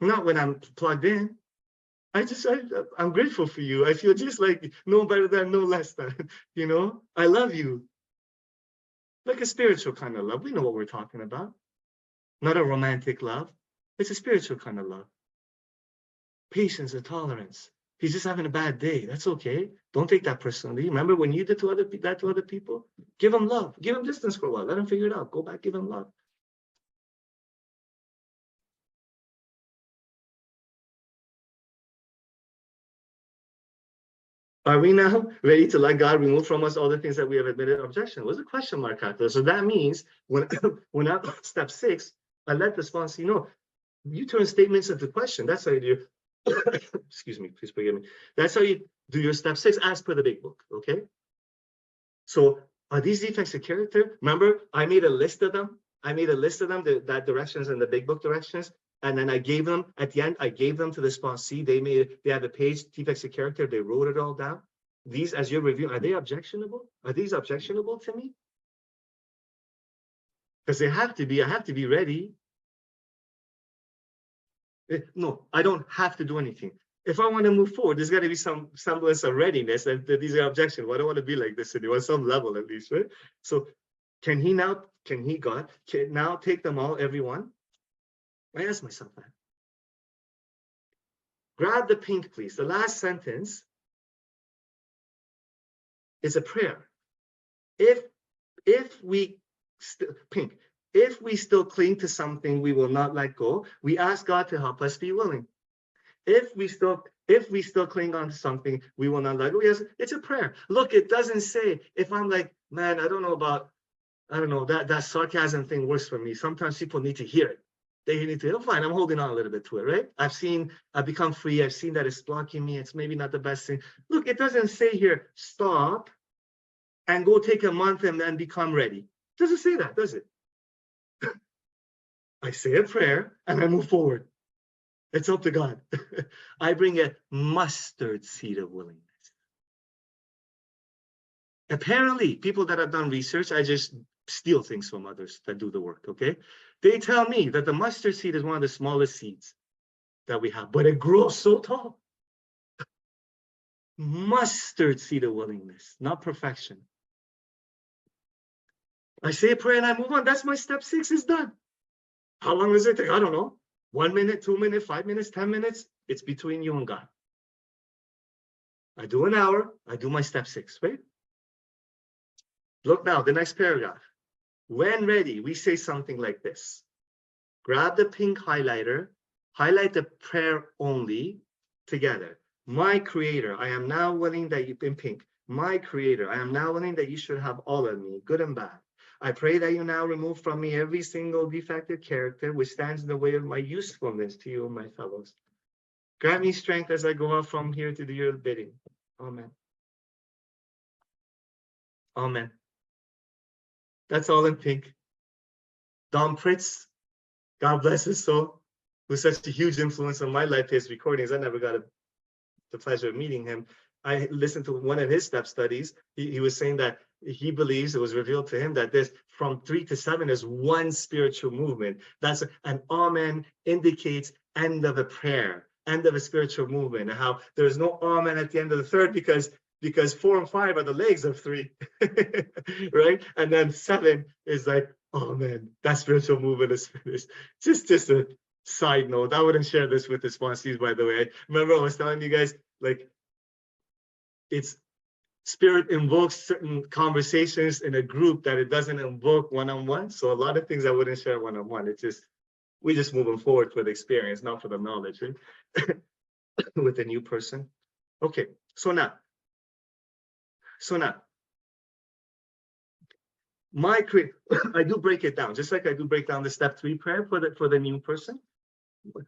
Not when I'm plugged in. I'm grateful for you. I feel just like no better than, no less than. You know, I love you. Like a spiritual kind of love. We know what we're talking about. Not a romantic love. It's a spiritual kind of love. Patience and tolerance. He's just having a bad day. That's okay. Don't take that personally. Remember when you did that to other people? Give him love. Give him distance for a while. Let him figure it out. Go back, give him love. Are we now ready to let God remove from us all the things that we have admitted objection? There's a question mark out there. So that means when at step 6, I let the sponsee know, you turn statements into question. That's how you do. Excuse me, please forgive me. That's how you do your step 6 as per the big book. Okay. So are these defects of character? Remember, I made a list of them. That directions and the big book directions. And then I gave them, at the end, I gave them to the sponsee. They have a page, defects of character. They wrote it all down. These, as you're reviewing, are they objectionable? Are these objectionable to me? Because they have to be. I have to be ready. No, I don't have to do anything. If I want to move forward, there's got to be some semblance of readiness that these are objectionable. I don't want to be like this anymore, on some level at least, right? So God now take them all, everyone? I ask myself that. Grab the pink, please. The last sentence is a prayer. If we still cling to something we will not let go, we ask God to help us be willing. If we still cling on to something we will not let go, yes, it's a prayer. Look, it doesn't say if I'm like, man, I don't know, that sarcasm thing works for me. Sometimes people need to hear it. They need to, fine, I'm holding on a little bit to it, right? I've become free. I've seen that it's blocking me. It's maybe not the best thing. Look, it doesn't say here, stop and go take a month and then become ready. It doesn't say that, does it? I say a prayer and I move forward. It's up to God. I bring a mustard seed of willingness. Apparently, people that have done research, I just steal things from others that do the work, okay? They tell me that the mustard seed is one of the smallest seeds that we have, but it grows so tall. mustard seed of willingness, not perfection. I say a prayer and I move on. That's my step 6 is done. How long does it take? I don't know. 1 minute, 2 minutes, 5 minutes, 10 minutes. It's between you and God. I do an hour. I do my step 6, right? Look now, the next paragraph. When ready, we say something like this. Grab the pink highlighter, highlight the prayer only together. My Creator, I am now willing that you, in pink, my Creator, I am now willing that you should have all of me, good and bad. I pray that you now remove from me every single defective character which stands in the way of my usefulness to you and my fellows. Grant me strength as I go out from here to do your bidding. Amen. Amen. That's all in pink. Don Pritz, God bless his soul, who's such a huge influence on my life, his recordings. I never got the pleasure of meeting him. I listened to one of his step studies. He was saying that he believes it was revealed to him that this from 3 to 7 is one spiritual movement. That's an amen indicates end of a prayer, end of a spiritual movement. And how there's no amen at the end of the third because 4 and 5 are the legs of 3, right? And then 7 is like, oh man, that spiritual movement is finished. Just a side note. I wouldn't share this with the sponsees, by the way. Remember I was telling you guys, like, it's spirit invokes certain conversations in a group that it doesn't invoke one-on-one. So a lot of things I wouldn't share one-on-one. It's just, we just moving forward for the experience, not for the knowledge, right? With a new person. Okay, so now, I do break it down, just like I do break down the step 3 prayer for the new person,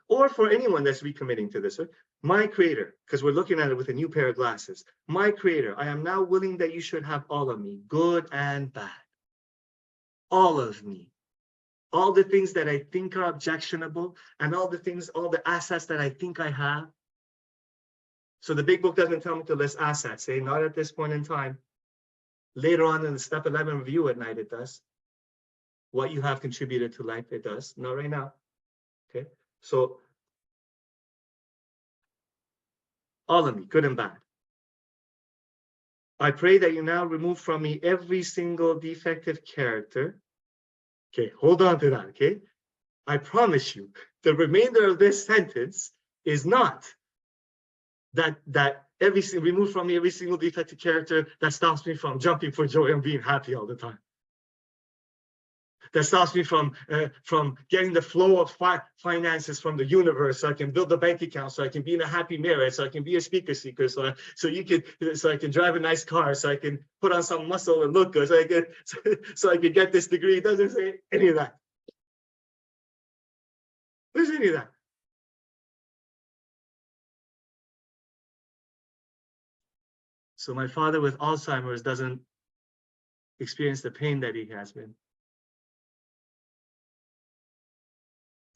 or for anyone that's recommitting to this. Right? My Creator, because we're looking at it with a new pair of glasses. My Creator, I am now willing that you should have all of me, good and bad. All of me. All the things that I think are objectionable, and all the assets that I think I have. So the big book doesn't tell me to list assets, not at this point in time. Later on in the step 11 review at night, it does. What you have contributed to life, it does. Not right now. Okay. So all of me, good and bad. I pray that you now remove from me every single defective character. Okay, hold on to that, okay? I promise you, the remainder of this sentence is not that remove from me every single defective character that stops me from jumping for joy and being happy all the time. That stops me from getting the flow of finances from the universe, so I can build a bank account, so I can be in a happy marriage, so I can be a speaker seeker, so I can drive a nice car, so I can put on some muscle and look good, so I can get this degree. It doesn't say any of that. There's any of that. So my father with Alzheimer's doesn't experience the pain that he has been.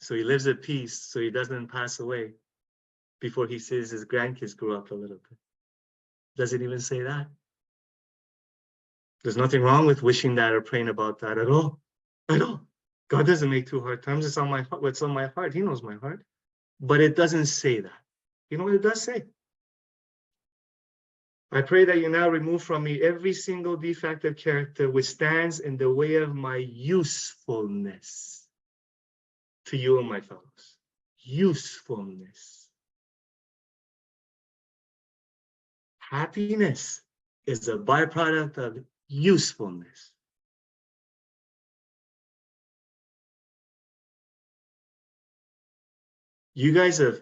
So he lives at peace, so he doesn't pass away before he sees his grandkids grow up a little bit. Doesn't even say that. There's nothing wrong with wishing that or praying about that at all. At all. God doesn't make 2 hard times. It's on my heart. What's on my heart? He knows my heart. But it doesn't say that. You know what it does say? I pray that you now remove from me every single defective character which stands in the way of my usefulness to you and my fellows. Usefulness. Happiness is a byproduct of usefulness. You guys have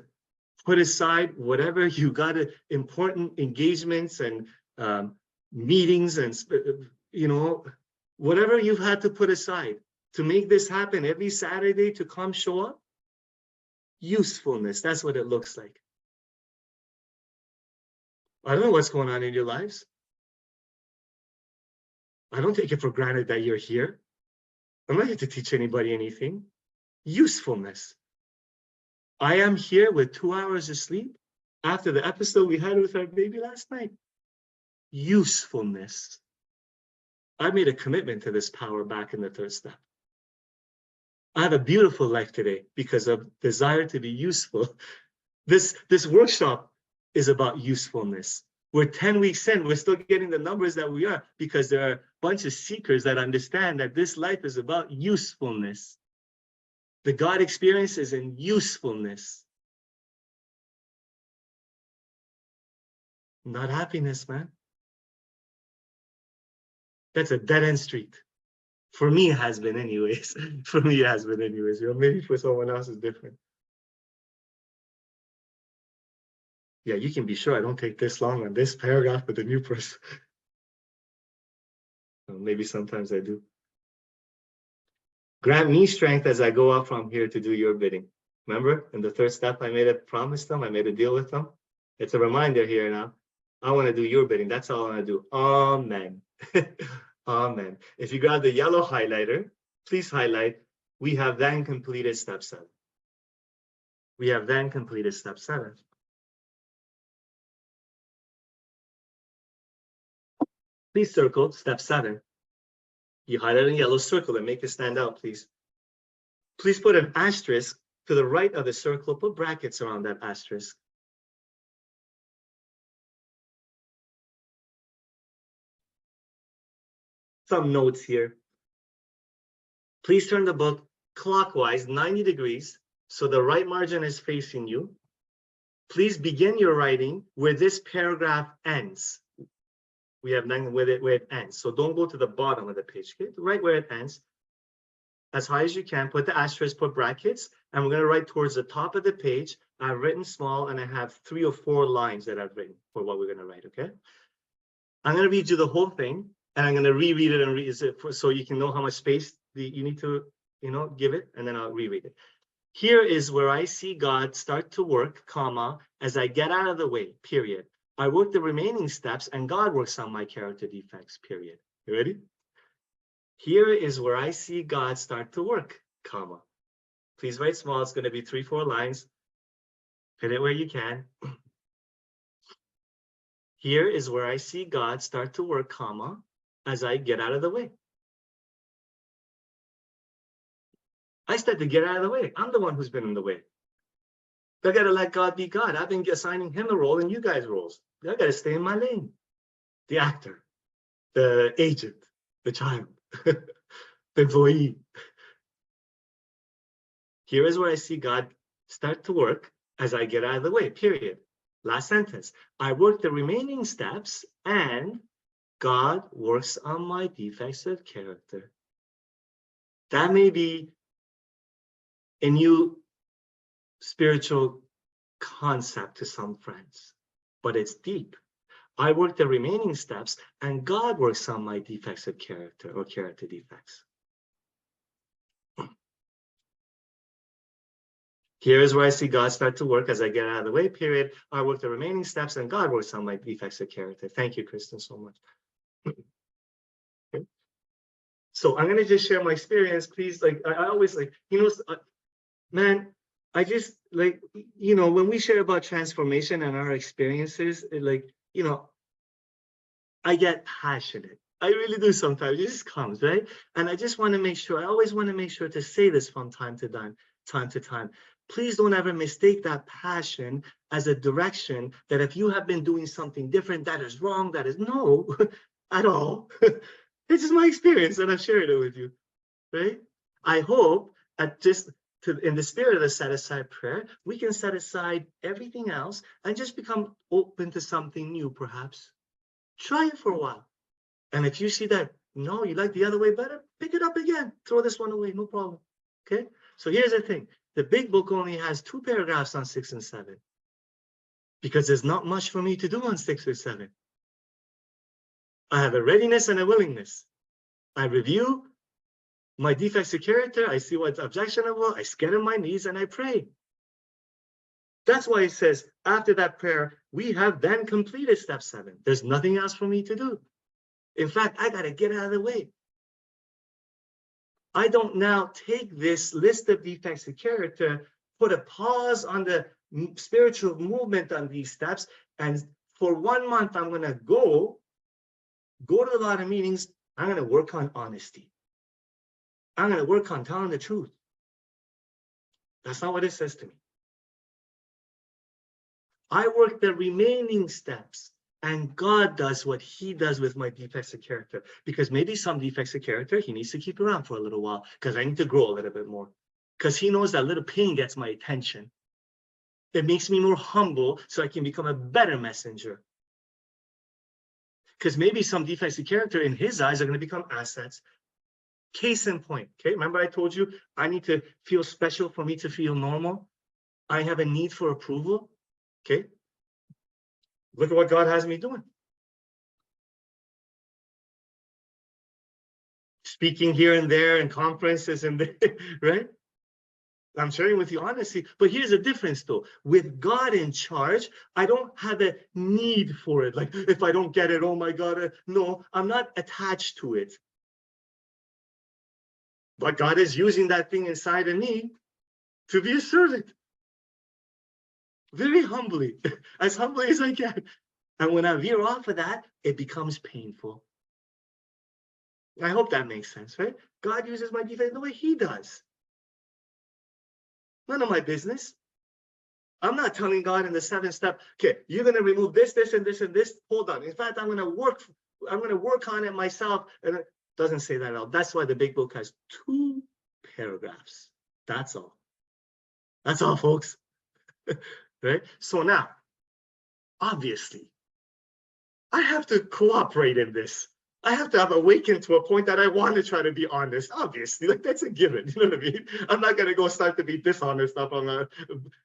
put aside whatever you got, important engagements and meetings and, whatever you've had to put aside to make this happen every Saturday to come show up. Usefulness, that's what it looks like. I don't know what's going on in your lives. I don't take it for granted that you're here. I'm not here to teach anybody anything. Usefulness. I am here with 2 hours of sleep after the episode we had with our baby last night. Usefulness. I made a commitment to this power back in the 3rd step. I have a beautiful life today because of desire to be useful. This workshop is about usefulness. We're 10 weeks in, we're still getting the numbers that we are because there are a bunch of seekers that understand that this life is about usefulness. The God experience is in usefulness. Not happiness, man. That's a dead-end street. For me, it has been anyways. For me, it has been anyways. You know, maybe for someone else it's different. Yeah, you can be sure I don't take this long on this paragraph with the new person. Well, maybe sometimes I do. Grant me strength as I go out from here to do your bidding. Remember, in the third step, I made a promise them, I made a deal with them. It's a reminder here now. I want to do your bidding. That's all I want to do. Amen. Amen. If you grab the yellow highlighter, please highlight, we have then completed step 7. We have then completed step 7. Please circle step 7. You highlight in yellow, circle and make it stand out, please. Please put an asterisk to the right of the circle, put brackets around that asterisk. Some notes here. Please turn the book clockwise 90 degrees so the right margin is facing you. Please begin your writing where this paragraph ends. We have where it ends. So don't go to the bottom of the page, okay? Right where it ends. As high as you can, put the asterisk, put brackets, and we're going to write towards the top of the page. I've written small, and I have 3 or 4 lines that I've written for what we're going to write, okay? I'm going to read you the whole thing, and I'm going to reread it and read it so you can know how much space you need to, give it, and then I'll reread it. Here is where I see God start to work, comma, as I get out of the way, period. I work the remaining steps, and God works on my character defects, period. You ready? Here is where I see God start to work, comma. Please write small. It's going to be 3, 4 lines. Fit it where you can. Here is where I see God start to work, comma, as I get out of the way. I start to get out of the way. I'm the one who's been in the way. I got to let God be God. I've been assigning him a role and you guys roles. I got to stay in my lane. The actor, the agent, the child, the employee. Here is where I see God start to work as I get out of the way, period. Last sentence. I work the remaining steps and God works on my defects of character. That may be a new spiritual concept to some friends, but it's deep. I work the remaining steps and God works on my defects of character or character defects. Here is where I see God start to work as I get out of the way, period. I work the remaining steps and God works on my defects of character. Thank you, Kristen, so much. Okay. So I'm going to just share my experience, please. Like, I always like, man, I just like, when we share about transformation and our experiences, I get passionate. I really do sometimes. It just comes, right? And I just want to make sure, I always want to make sure to say this from time to time. Please don't ever mistake that passion as a direction that if you have been doing something different, that is wrong, that is no, at all. It's just my experience and I've shared it with you, right? I hope in the spirit of the set-aside prayer, we can set aside everything else and just become open to something new, perhaps. Try it for a while. And if you see that, no, you like the other way better, pick it up again. Throw this one away, no problem. Okay? So here's the thing. The big book only has 2 paragraphs on 6 and 7 because there's not much for me to do on 6 or 7. I have a readiness and a willingness. I review my defects of character. I see what's objectionable. I get on my knees and I pray. That's why it says after that prayer, we have then completed step 7. There's nothing else for me to do. In fact, I got to get out of the way. I don't now take this list of defects of character, put a pause on the spiritual movement on these steps, and for 1 month, I'm going to go to a lot of meetings. I'm going to work on honesty. I'm going to work on telling the truth. That's not what it says to me. I work the remaining steps And God does what he does with my defects of character. Because maybe some defects of character he needs to keep around for a little while because I need to grow a little bit more. Because he knows that little pain gets my attention. It makes me more humble so I can become a better messenger. Because maybe some defects of character in his eyes are going to become assets. Case in point, okay? Remember I told you I need to feel special for me to feel normal? I have a need for approval, okay? Look at what God has me doing. Speaking here and there in conferences and right? I'm sharing with you honestly, but here's the difference though. With God in charge, I don't have a need for it. Like if I don't get it, oh my God, no, I'm not attached to it. But God is using that thing inside of me to be a servant. Very humbly, as humbly as I can. And when I veer off of that, it becomes painful. I hope that makes sense, right? God uses my defect the way he does. None of my business. I'm not telling God in the 7th step, okay, you're going to remove this, this, and this, and this. Hold on. In fact, I'm going to work on it myself. And it doesn't say that out. That's why the big book has 2 paragraphs. That's all. That's all, folks. Right? So now, obviously, I have to cooperate in this. I have to have awakened to a point that I want to try to be honest. Obviously, like that's a given. You know what I mean? I'm not gonna go start to be dishonest up on a,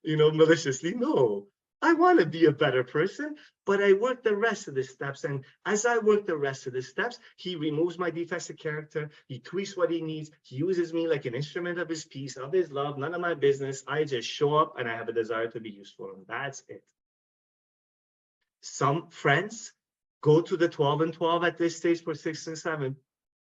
maliciously. No, I want to be a better person, but I work the rest of the steps. And as I work the rest of the steps, he removes my defects of character. He tweaks what he needs. He uses me like an instrument of his peace, of his love. None of my business. I just show up and I have a desire to be useful, and that's it. Some friends go to the 12 and 12 at this stage for 6 and 7.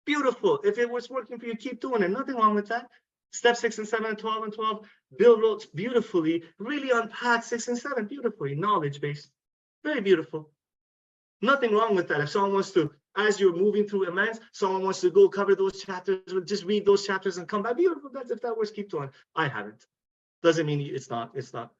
Beautiful. If it was working for you, keep doing it. Nothing wrong with that. Step 6 and 7 and 12 and 12. Bill wrote beautifully, really unpacked 6 and 7 beautifully, knowledge-based. Very beautiful. Nothing wrong with that. If someone wants to, as you're moving through amends, someone wants to go cover those chapters, just read those chapters and come back. Beautiful. That's if that works, keep doing. I haven't. Doesn't mean it's not. It's not.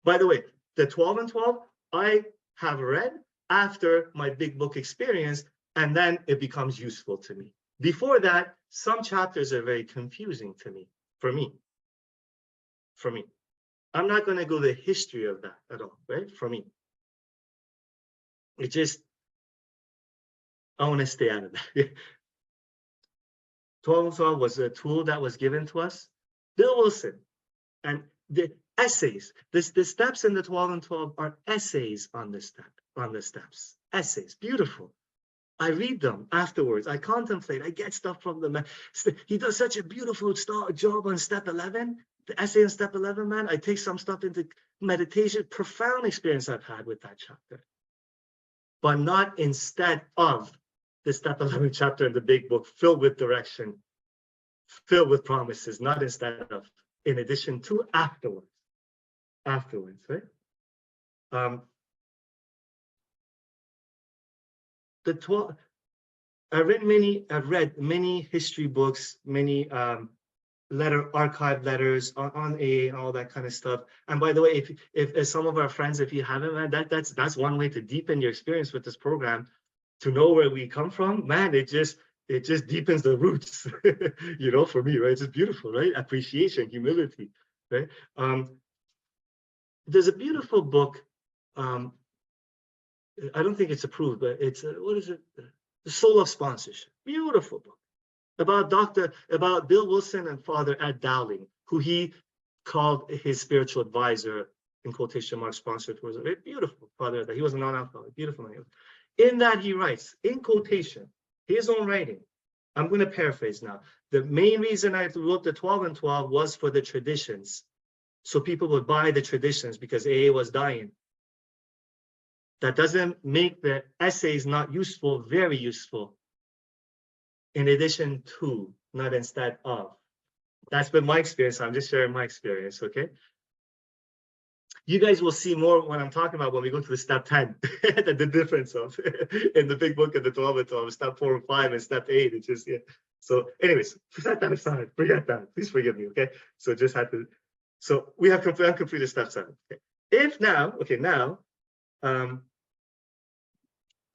By the way, the 12 and 12, I have read after my big book experience, and then it becomes useful to me. Before that, some chapters are very confusing to me, for me. I'm not going to go the history of that at all, right? For me. It just, I want to stay out of that. 12 and 12 was a tool that was given to us. Bill Wilson, and the essays, the steps in the 12 and 12 are essays on the steps, essays, beautiful. I read them afterwards. I contemplate. I get stuff from them. He does such a beautiful job on step 11, the essay on step 11, man. I take some stuff into meditation, profound experience I've had with that chapter, but not instead of the step 11 chapter in the big book filled with direction, filled with promises, not instead of, in addition to, afterwards, right? The 12, I've read many history books, many archived letters on AA and all that kind of stuff. And by the way, if some of our friends, if you haven't, man, that's one way to deepen your experience with this program, to know where we come from, man. It just deepens the roots, for me, right? It's just beautiful, right? Appreciation, humility, right? There's a beautiful book. I don't think it's approved, but it's what is it? The Soul of Sponsorship. Beautiful book about Bill Wilson and Father Ed Dowling, who he called his spiritual advisor, in quotation marks, sponsored. Was a very beautiful father. He was a non-alcoholic, beautiful man. In that he writes, in quotation, his own writing. I'm going to paraphrase now. The main reason I wrote the 12 and 12 was for the traditions. So people would buy the traditions because AA was dying. That doesn't make the essays not useful, very useful. In addition to, not instead of. That's been my experience. I'm just sharing my experience, okay? You guys will see more when I'm talking about when we go to the step 10, the difference of in the big book of the 12 and 12, step 4 and 5 and step 8. It's just, yeah. So anyways, set that aside. Forget that. Please forgive me, okay? So just had to, so we have completed step 7. Okay. If now,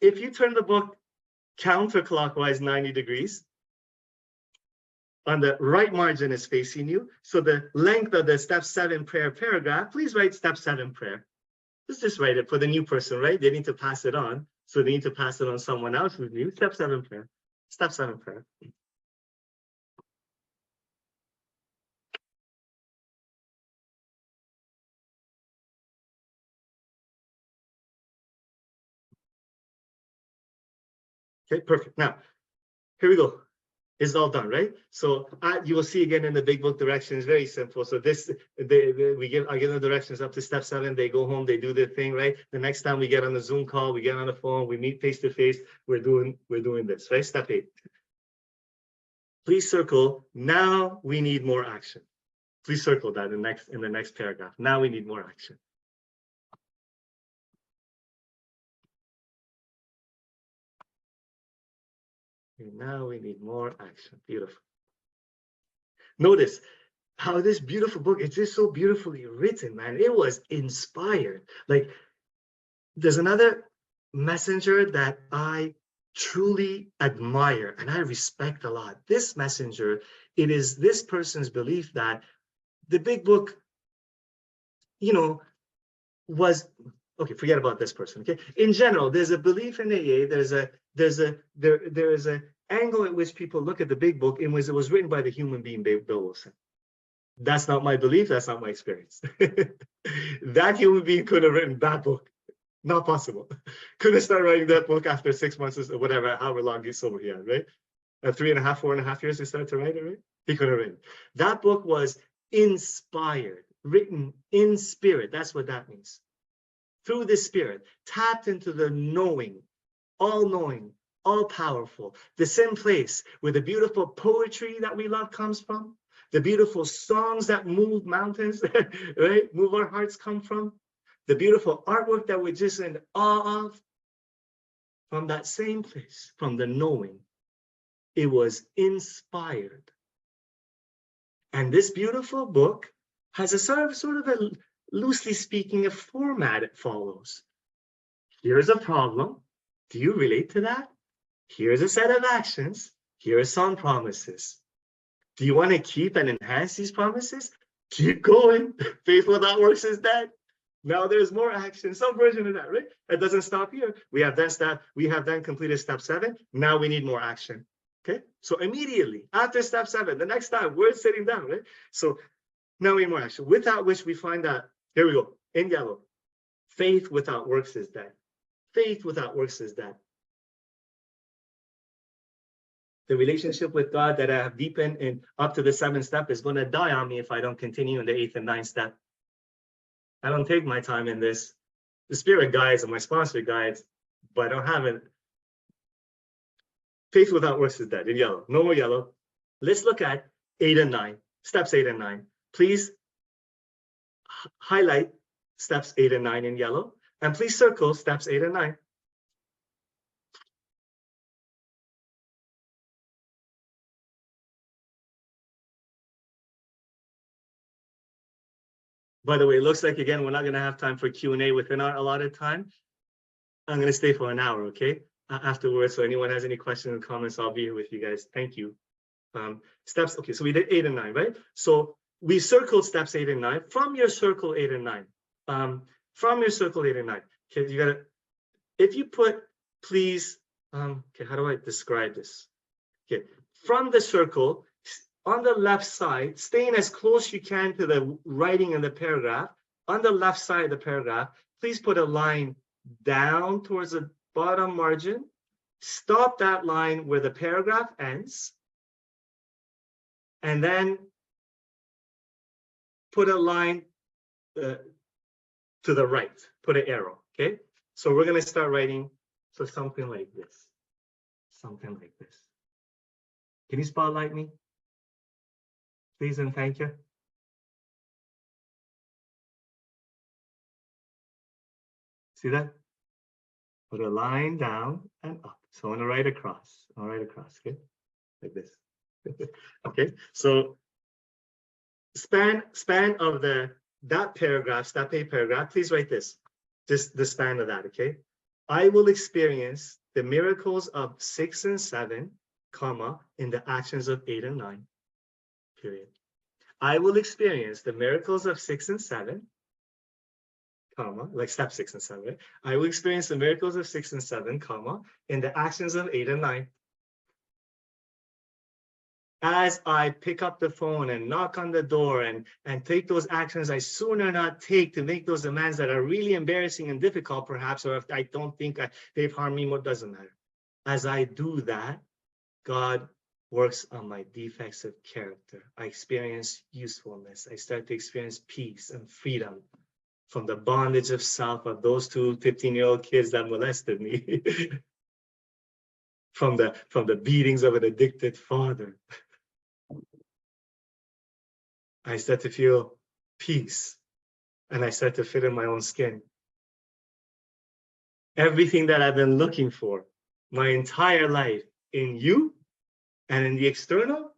if you turn the book counterclockwise 90 degrees, on the right margin is facing you. So the length of the step 7 prayer paragraph, please write step 7 prayer. Let's just write it for the new person, right? They need to pass it on. So they need to pass it on someone else who's new. Step 7 prayer. Step 7 prayer. Okay, perfect. Now, here we go. It's all done, right? So you will see again in the big book directions, very simple. So this, I give the directions up to step 7. They go home, they do their thing, right? The next time we get on the Zoom call, we get on the phone, we meet face to face, we're doing this, right? Step 8. Please circle. Now we need more action. Please circle that in the next paragraph. Now we need more action. And now we need more action. Beautiful. Notice how this beautiful book, it's just so beautifully written, man. It was inspired. Like, there's another messenger that I truly admire and I respect a lot. This messenger, it is this person's belief that the big book, you know, was, okay, forget about this person, okay? In general, there's a belief in AA, there is a angle at which people look at the big book in which it was written by the human being Bill Wilson. That's not my belief, that's not my experience. That human being could have written that book. Not possible. Couldn't start writing that book after 6 months or whatever, however long he's sober he had, right? 3.5, 4.5 years he started to write it, right? He could have written. That book was inspired, written in spirit. That's what that means. Through the spirit, tapped into the knowing, all-knowing, all-powerful, the same place where the beautiful poetry that we love comes from, the beautiful songs that move mountains, right? Move our hearts come from. The beautiful artwork that we're just in awe of, from that same place, from the knowing, it was inspired. And this beautiful book has a sort of a, loosely speaking, a format it follows. Here's a problem. Do you relate to that? Here's a set of actions. Here are some promises. Do you want to keep and enhance these promises? Keep going. Faith without works is dead. Now there's more action, some version of that, right? It doesn't stop here. We have then completed step 7. Now we need more action. Okay. So immediately after step 7, the next time we're sitting down, right? So now we need more action. Without which we find that, here we go, in yellow. Faith without works is dead. Faith without works is dead. The relationship with God that I have deepened in up to the 7th step is going to die on me if I don't continue in the 8th and 9th step. I don't take my time in this. The spirit guides and my sponsor guides, but I don't have it. Faith without works is dead, in yellow. No more yellow. Let's look at 8 and 9, steps 8 and 9. Please highlight steps 8 and 9 in yellow, and please circle steps 8 and 9. By the way, it looks like, again, we're not going to have time for Q&A within our allotted time. I'm going to stay for an hour, okay? Afterwards, so anyone has any questions or comments, I'll be here with you guys. Thank you. Steps, okay, so we did 8 and 9, right? So we circled steps 8 and 9 from your circle 8 and 9. From your circle 8 and 9. Okay, you gotta, if you put, please, okay, how do I describe this? Okay, from the circle, on the left side, staying as close you can to the writing in the paragraph, on the left side of the paragraph, please put a line down towards the bottom margin. Stop that line where the paragraph ends. And then put a line to the right, put an arrow, okay? So we're gonna start writing, so something like this, something like this. Can you spotlight me? Please and thank you. See that? Put a line down and up. So I'm gonna write across, I'll write across, okay? Like this. Okay, so span of that paragraph, step 8 paragraph, please write this. Just the span of that, okay? I will experience the miracles of 6 and 7, comma, in the actions of 8 and 9, period. I will experience the miracles of 6 and 7, comma, like step 6 and 7. Right? I will experience the miracles of 6 and 7, comma, in the actions of 8 and 9. As I pick up the phone and knock on the door and take those actions I sooner not take to make those demands that are really embarrassing and difficult, perhaps, or if I don't think they've harmed me, what doesn't matter. As I do that, God works on my defects of character. I experience usefulness. I start to experience peace and freedom from the bondage of self of those two 15-year-old kids that molested me, from the beatings of an addicted father. I start to feel peace, and I start to fit in my own skin. Everything that I've been looking for my entire life in you and in the external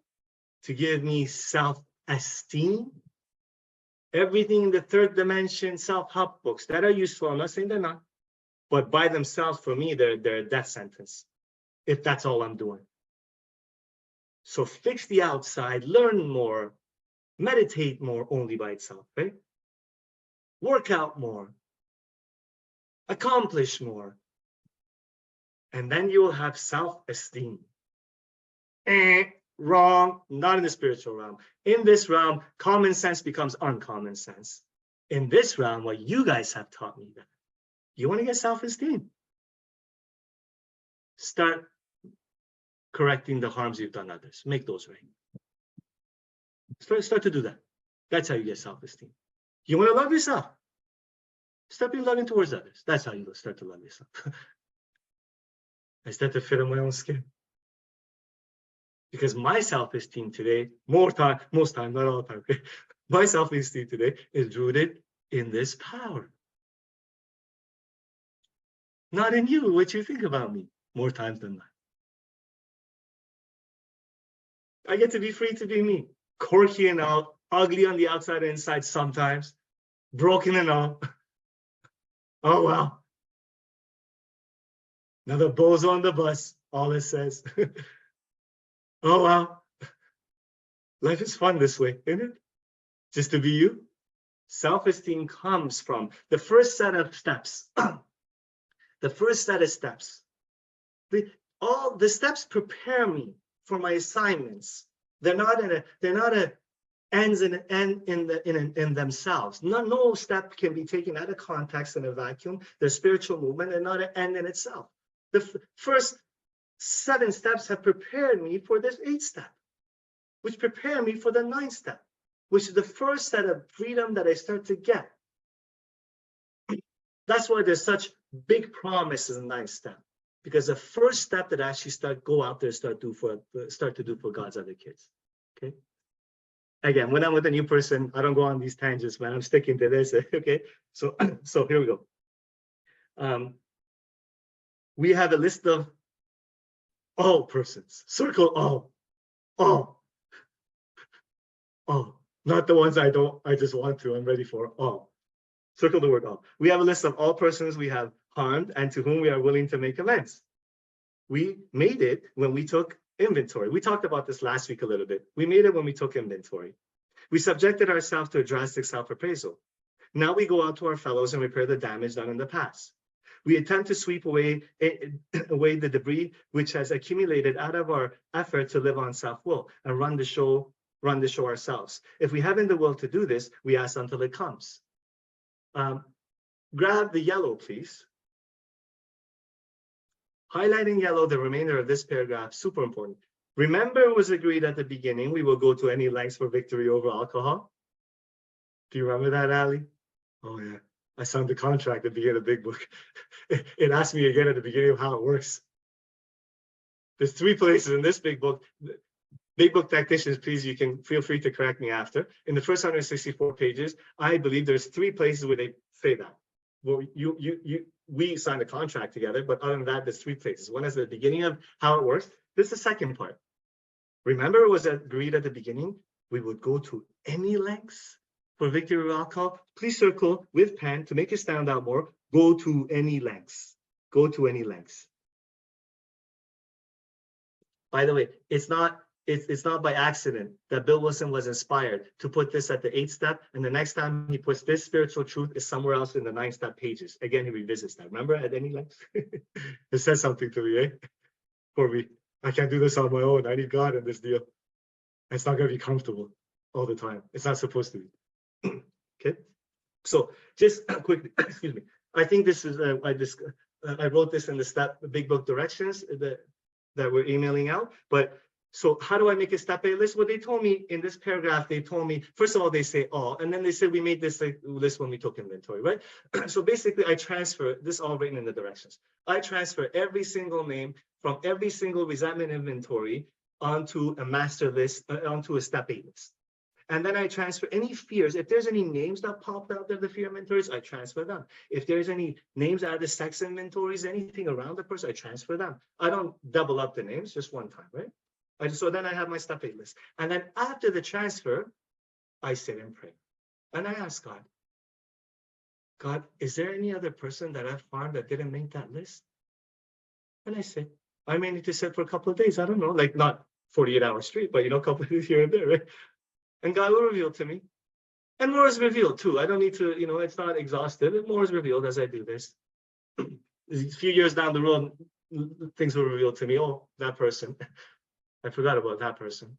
to give me self-esteem, everything in the third dimension self-help books that are useful, I'm not saying they're not, but by themselves, for me, they're a death sentence, if that's all I'm doing. So fix the outside, learn more, meditate more only by itself, right? Work out more, accomplish more, and then you will have self-esteem. Wrong, not in the spiritual realm. In this realm, common sense becomes uncommon sense. In this realm, what you guys have taught me, that you want to get self-esteem. Start correcting the harms you've done others. Make those right. Start to do that. That's how you get self-esteem. You want to love yourself. Start being loving towards others. That's how you start to love yourself. I start to fit in my own skin. Because my self-esteem today, most time, not all the time, my self-esteem today is rooted in this power. Not in you, what you think about me, more times than not. I get to be free to be me. Quirky and all, ugly on the outside and inside sometimes, broken and all. Oh, wow. Another bozo on the bus, all it says. Oh, wow. Life is fun this way, isn't it? Just to be you. Self-esteem comes from the first set of steps. The first set of steps. All the steps prepare me for my assignments. They're not ends in themselves. No step can be taken out of context in a vacuum. The spiritual movement and not an end in itself. The first 7 steps have prepared me for this 8th step, which prepare me for the 9th step, which is the first set of freedom that I start to get. That's why there's such big promises in the 9th step, because the first step that I actually go out there, start to do for God's other kids. Okay. Again, when I'm with a new person, I don't go on these tangents, man. I'm sticking to this. Okay. So here we go. We have a list of all persons. Circle all. Not the ones I just want to, I'm ready for. All. Circle the word all. We have a list of all persons we have harmed and to whom we are willing to make amends. We made it when we took inventory. We talked about this last week a little bit. We made it when we took inventory. We subjected ourselves to a drastic self-appraisal. Now we go out to our fellows and repair the damage done in the past. We attempt to sweep away the debris which has accumulated out of our effort to live on self-will and run the show ourselves. If we haven't the will to do this, we ask until it comes. Grab the yellow, please. Highlight in yellow the remainder of this paragraph, super important. Remember, it was agreed at the beginning we will go to any lengths for victory over alcohol. Do you remember that, Ali? Oh, yeah. I signed the contract at the beginning of the big book. It asked me again at the beginning of how it works. There's 3 places in this big book. Big book tacticians, please, you can feel free to correct me after. In the first 164 pages, I believe there's 3 places where they say that. Well, we signed a contract together, but other than that, there's 3 places. One is the beginning of how it works. This is the second part. Remember, it was agreed at the beginning we would go to any lengths for victory of alcohol. Please circle with pen to make it stand out more. Go to any lengths. go to any lengths. By the way, it's not by accident that Bill Wilson was inspired to put this at the 8th step, and the next time he puts this spiritual truth is somewhere else in the 9th step pages. Again, he revisits that. Remember, at any length? It says something to me, eh? For me, I can't do this on my own. I need God in this deal. It's not going to be comfortable all the time. It's not supposed to be. Okay, so just quickly, excuse me. I think this is I wrote this in the big book directions that we're emailing out. But so how do I make a step 8 list? Well, they told me in this paragraph, they told me, first of all, they say all, and then they said we made this list when we took inventory, right? So basically I transfer, this all written in the directions. I transfer every single name from every single resentment inventory onto a master list, onto a step 8 list. And then I transfer any fears. If there's any names that popped out of the fear inventories, I transfer them. If there's any names out of the sex inventories, anything around the person, I transfer them. I don't double up the names, just one time, right? So then I have my step 8 list. And then after the transfer, I sit and pray. And I ask God, God, is there any other person that I've harmed that didn't make that list? And I sit. I may need to sit for a couple of days. I don't know, like not 48 hours straight, but a couple of days here and there, right? And God will reveal to me. And more is revealed too. I don't need to, it's not exhaustive. And more is revealed as I do this. A few years down the road, things will reveal to me. Oh, that person. I forgot about that person.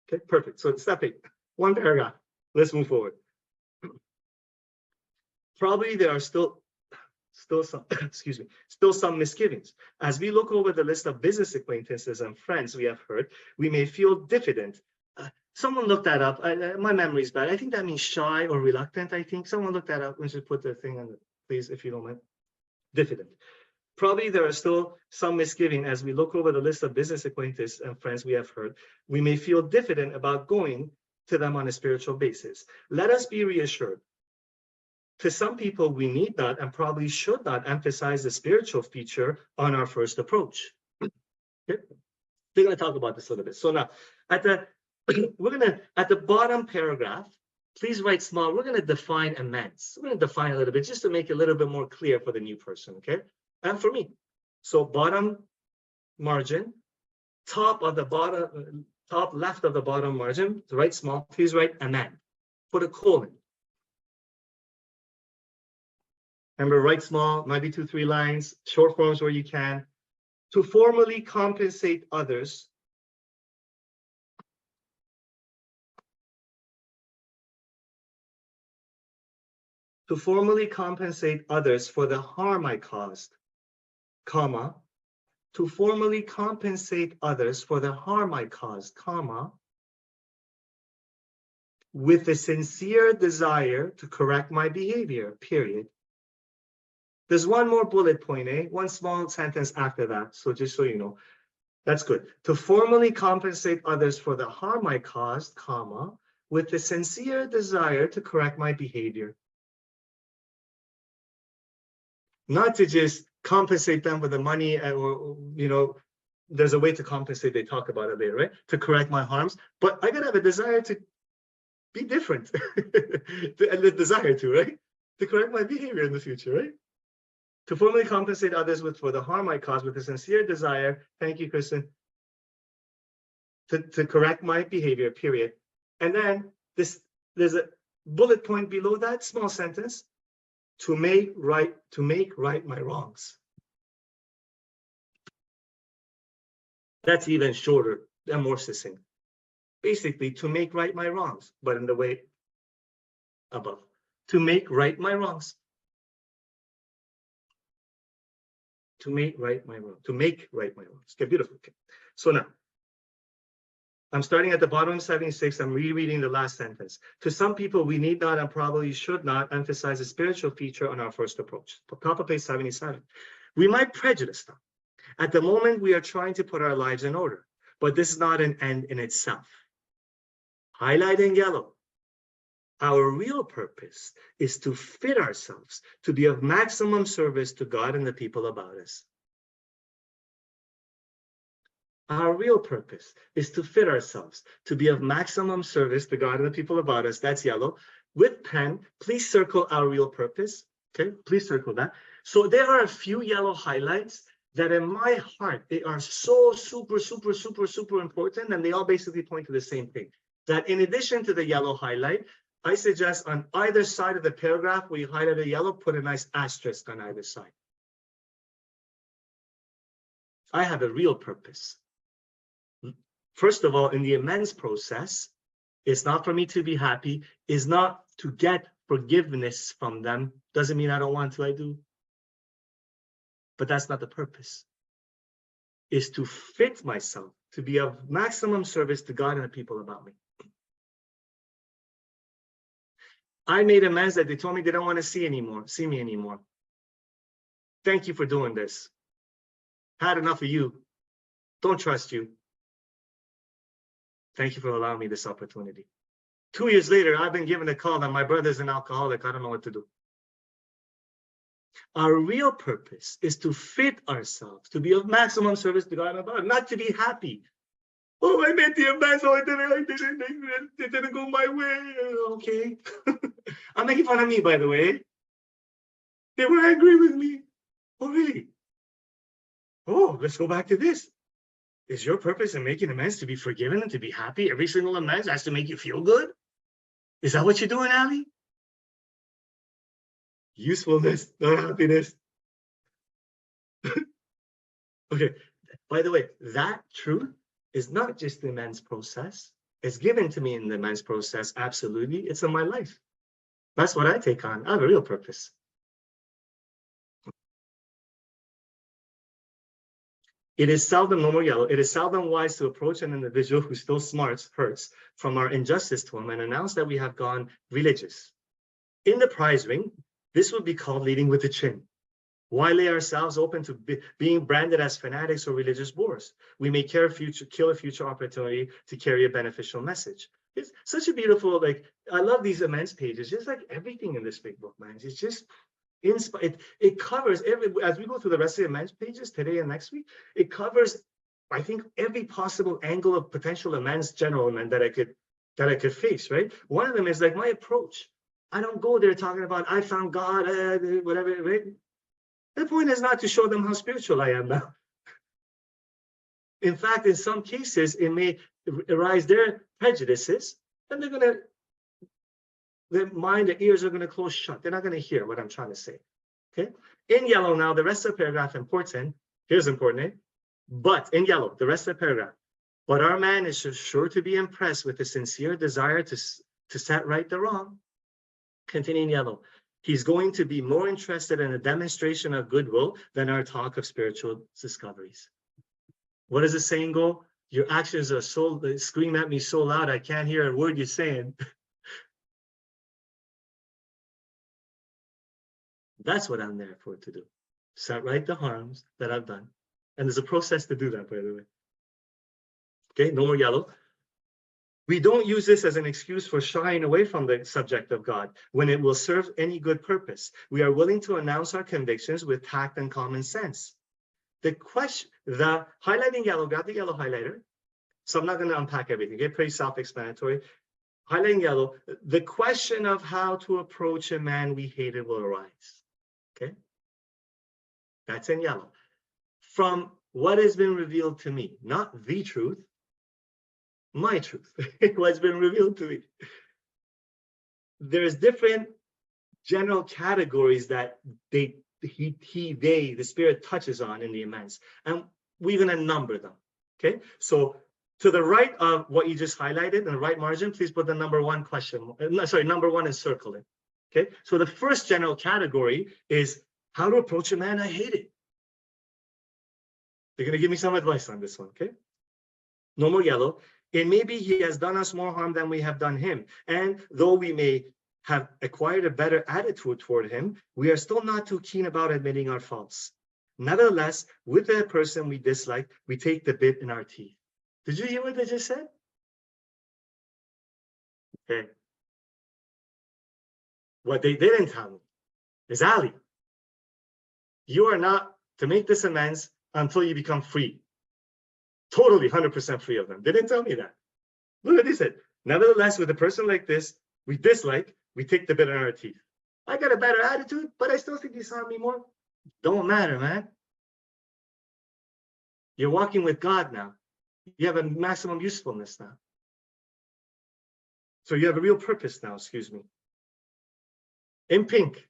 Okay, perfect. So step 8, one paragraph. Let's move forward. Probably there are still some, excuse me, still some misgivings. As we look over the list of business acquaintances and friends we have heard, we may feel diffident. Someone looked that up. My memory's bad. I think that means shy or reluctant. I think someone looked that up. We should put the thing on it, please, if you don't mind. Diffident. Probably there are still some misgiving as we look over the list of business acquaintances and friends we have heard. We may feel diffident about going to them on a spiritual basis. Let us be reassured. To some people, we need not and probably should not emphasize the spiritual feature on our first approach. Okay? We're going to talk about this a little bit. So now, at the bottom paragraph, please write small. We're going to define amends. We're going to define a little bit just to make it a little bit more clear for the new person, okay? And for me. So bottom margin, top left of the bottom margin, to write small, please write amend. Put a colon. Remember, write small, might be 2-3 lines, short forms where you can. To formally compensate others. To formally compensate others for the harm I caused, comma, to formally compensate others for the harm I caused, comma, with a sincere desire to correct my behavior, period. There's one more bullet point, one small sentence after that, so just so you know. That's good. To formally compensate others for the harm I caused, comma, with a sincere desire to correct my behavior. Not to just compensate them with the money or, there's a way to compensate. They talk about it later, right? To correct my harms, but I gotta have a desire to be different. And the desire to, right? To correct my behavior in the future, right? To formally compensate others for the harm I caused with a sincere desire, thank you, Kristen, to correct my behavior, period. And then there's a bullet point below that, small sentence, to make right my wrongs. That's even shorter and more succinct. Basically, to make right my wrongs, but in the way above. To make right my wrongs. To make right my wrongs. To make right my wrongs. Okay, beautiful. Okay. So now, I'm starting at the bottom of 76. I'm rereading the last sentence. To some people, we need not and probably should not emphasize a spiritual feature on our first approach. Top of page 77. We might prejudice them. At the moment, we are trying to put our lives in order, but this is not an end in itself. Highlight in yellow. Our real purpose is to fit ourselves to be of maximum service to God and the people about us. Our real purpose is to fit ourselves to be of maximum service to God and the people about us. That's yellow. With pen, please circle our real purpose. Okay, please circle that. So there are a few yellow highlights that in my heart, they are so super important, and they all basically point to the same thing. That in addition to the yellow highlight, I suggest on either side of the paragraph where you highlight a yellow, put a nice asterisk on either side. I have a real purpose. First of all, in the amends process, it's not for me to be happy, it's not to get forgiveness from them. Doesn't mean I don't want to, I do. But that's not the purpose. Is to fit myself, to be of maximum service to God and the people about me. I made amends that they told me they don't want to see me anymore. Thank you for doing this. Had enough of you. Don't trust you. Thank you for allowing me this opportunity. 2 years later, I've been given a call that my brother's an alcoholic. I don't know what to do. Our real purpose is to fit ourselves, to be of maximum service to God and about, not to be happy. Oh, I made the amends. Oh, it didn't go my way. Okay. I'm making fun of me, by the way. They were angry with me. Oh, really? Oh, let's go back to this. Is your purpose in making amends to be forgiven and to be happy? Every single amends has to make you feel good? Is that what you're doing, Ali? Usefulness, not happiness. Okay, by the way, that truth is not just the amends process. It's given to me in the amends process, absolutely. It's in my life. That's what I take on. I have a real purpose. It is seldom, no more yellow, it is seldom wise to approach an individual who still hurts from our injustice to him and announce that we have gone religious. In the prize ring, this would be called leading with the chin. Why lay ourselves open to being branded as fanatics or religious bores? We may kill a future opportunity to carry a beneficial message. It's such a beautiful, I love these amends pages, just like everything in this big book, man. It's just, it covers as we go through the rest of the amends pages today and next week, it covers, I think, every possible angle of potential amends, general amend that I could face, right? One of them is like my approach. I don't go there talking about, I found God, whatever, right? The point is not to show them how spiritual I am now. In fact, in some cases, it may arise their prejudices, and their mind, their ears are going to close shut. They're not going to hear what I'm trying to say. Okay. In yellow now, the rest of the paragraph important. Here's important, eh? But in yellow, the rest of the paragraph. But our man is sure to be impressed with a sincere desire to set right the wrong. Continuing yellow. He's going to be more interested in a demonstration of goodwill than our talk of spiritual discoveries. What does the saying go? Your actions are so, they scream at me so loud, I can't hear a word you're saying. That's what I'm there for to do. Set right the harms that I've done. And there's a process to do that, by the way. Okay, no more yellow. We don't use this as an excuse for shying away from the subject of God when it will serve any good purpose. We are willing to announce our convictions with tact and common sense. The highlighting yellow, got the yellow highlighter. So I'm not going to unpack everything. Okay, pretty self-explanatory. Highlighting yellow, the question of how to approach a man we hated will arise. Okay, that's in yellow. From what has been revealed to me, not the truth, my truth, what's been revealed to me. There's different general categories that the Spirit touches on in the amends, and we're going to number them. Okay, so to the right of what you just highlighted in the right margin, please put the number one and circle it. Okay, so the first general category is how to approach a man I hated. They're going to give me some advice on this one. Okay, no more yellow. It may be he has done us more harm than we have done him. And though we may have acquired a better attitude toward him, we are still not too keen about admitting our faults. Nevertheless, with that person we dislike, we take the bit in our teeth. Did you hear what they just said? Okay. What they didn't tell me is, Ali, you are not to make this amends until you become free. Totally 100% free of them. They didn't tell me that. Look what they said. Nevertheless, with a person like this, we dislike, we take the bit in our teeth. I got a better attitude, but I still think he's harmed me more. Don't matter, man. You're walking with God now. You have a maximum usefulness now. So you have a real purpose now, excuse me. In pink,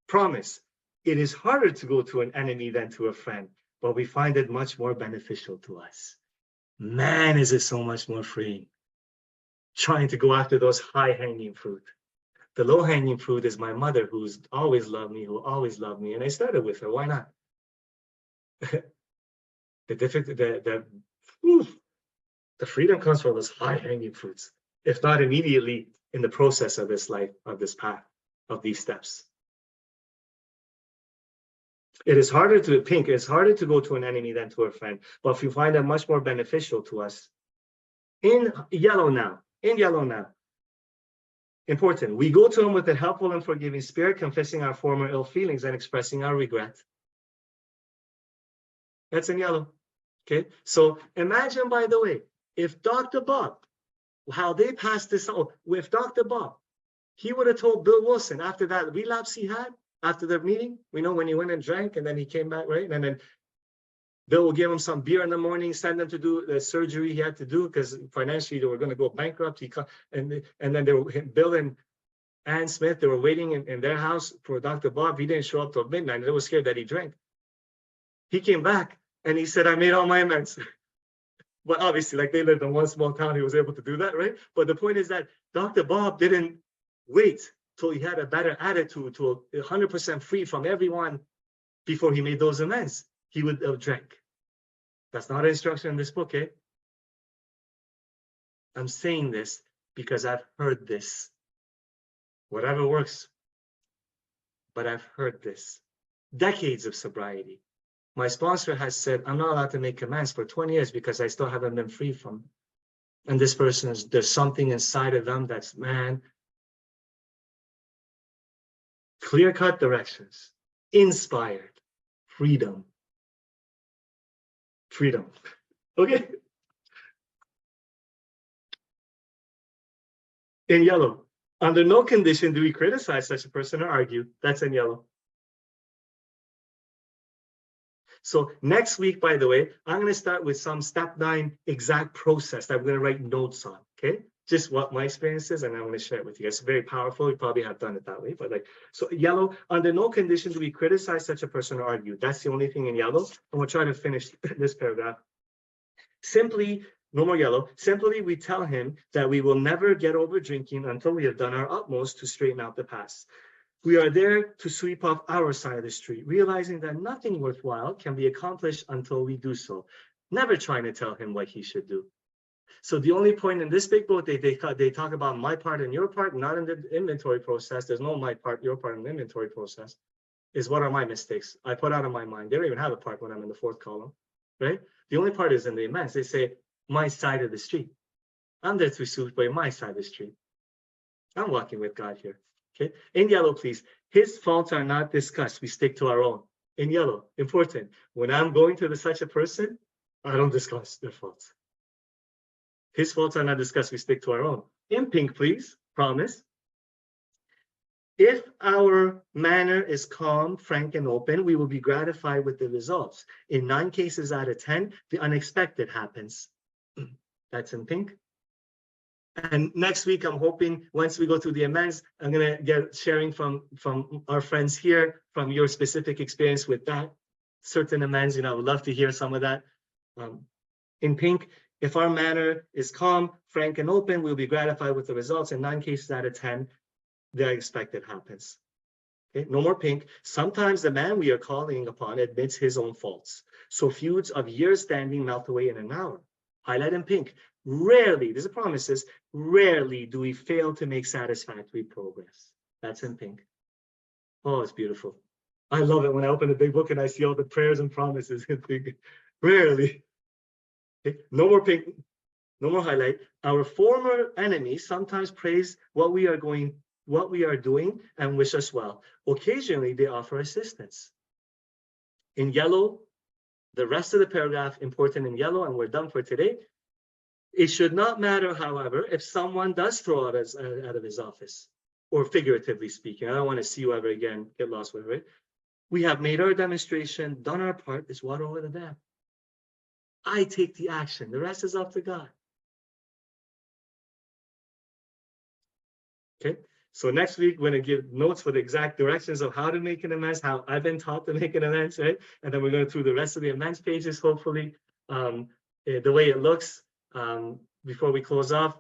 promise. It is harder to go to an enemy than to a friend, but we find it much more beneficial to us. Man, is it so much more freeing. Trying to go after those high-hanging fruit. The low-hanging fruit is my mother, who's always loved me, and I started with her. Why not? The freedom comes from those high-hanging fruits, if not immediately in the process of this life, of this path, of these steps. It's harder to go to an enemy than to a friend, but if you find that much more beneficial to us. In yellow now. Important. We go to him with a helpful and forgiving spirit, confessing our former ill feelings and expressing our regret. That's in yellow. Okay. So imagine, by the way, if Dr. Bob, how they passed this on with Dr. Bob, he would have told Bill Wilson after that relapse he had, after the meeting, we know when he went and drank and then he came back, right? And then Bill will give him some beer in the morning, send him to do the surgery he had to do because financially they were going to go bankrupt. And then they were, Bill and Ann Smith, they were waiting in their house for Dr. Bob. He didn't show up till midnight. They were scared that he drank. He came back and he said, I made all my amends. But obviously, like they lived in one small town, he was able to do that, right? But the point is that Dr. Bob didn't wait till he had a better attitude, to 100% free from everyone before he made those amends. He would have drank. That's not an instruction in this book, eh? I'm saying this because I've heard this. Whatever works, but I've heard this. Decades of sobriety. My sponsor has said, I'm not allowed to make amends for 20 years because I still haven't been free from it. And this person there's something inside of them that's, man, clear-cut directions, inspired, freedom. Okay. In yellow, under no condition do we criticize such a person or argue. That's in yellow. So next week, by the way, I'm going to start with some step 9 exact process that I'm going to write notes on, okay? Just what my experience is, and I'm going to share it with you. It's very powerful. You probably have done it that way, but so yellow, under no condition do we criticize such a person or argue. That's the only thing in yellow. And we'll try to finish this paragraph. Simply, no more yellow. Simply, we tell him that we will never get over drinking until we have done our utmost to straighten out the past. We are there to sweep off our side of the street, realizing that nothing worthwhile can be accomplished until we do so. Never trying to tell him what he should do. So the only point in this big book, they talk about my part and your part, not in the inventory process. There's no my part, your part in the inventory process. Is what are my mistakes? I put out of my mind. They don't even have a part when I'm in the 4th column, right? The only part is in the amends. They say my side of the street. I'm there to sweep away my side of the street. I'm walking with God here. Okay. In yellow, please. His faults are not discussed. We stick to our own. In yellow, important. When I'm going to such a person, I don't discuss their faults. His faults are not discussed. We stick to our own. In pink, please. Promise. If our manner is calm, frank, and open, we will be gratified with the results. In 9 cases out of 10, the unexpected happens. That's in pink. And next week, I'm hoping once we go through the amends, I'm going to get sharing from our friends here, from your specific experience with that certain amends. I would love to hear some of that. In pink, if our manner is calm, frank, and open, we'll be gratified with the results. In 9 cases out of 10, the unexpected happens. Okay, no more pink. Sometimes the man we are calling upon admits his own faults. So feuds of years standing melt away in an hour. Highlight in pink. Rarely, this is promises, rarely do we fail to make satisfactory progress. That's in pink. Oh, it's beautiful. I love it when I open the big book and I see all the prayers and promises in pink. Rarely. Okay. No more pink, no more highlight. Our former enemies sometimes praise what we are doing and wish us well. Occasionally, they offer assistance. In yellow, the rest of the paragraph important in yellow, and we're done for today. It should not matter, however, if someone does throw out of his office, or figuratively speaking. I don't want to see you ever again, get lost with it. We have made our demonstration, done our part. It's water over the dam. I take the action. The rest is up to God. Okay. So next week, we're going to give notes for the exact directions of how to make an amends, how I've been taught to make an amends, right? And then we're going through the rest of the amends pages, hopefully. The way it looks, before we close off,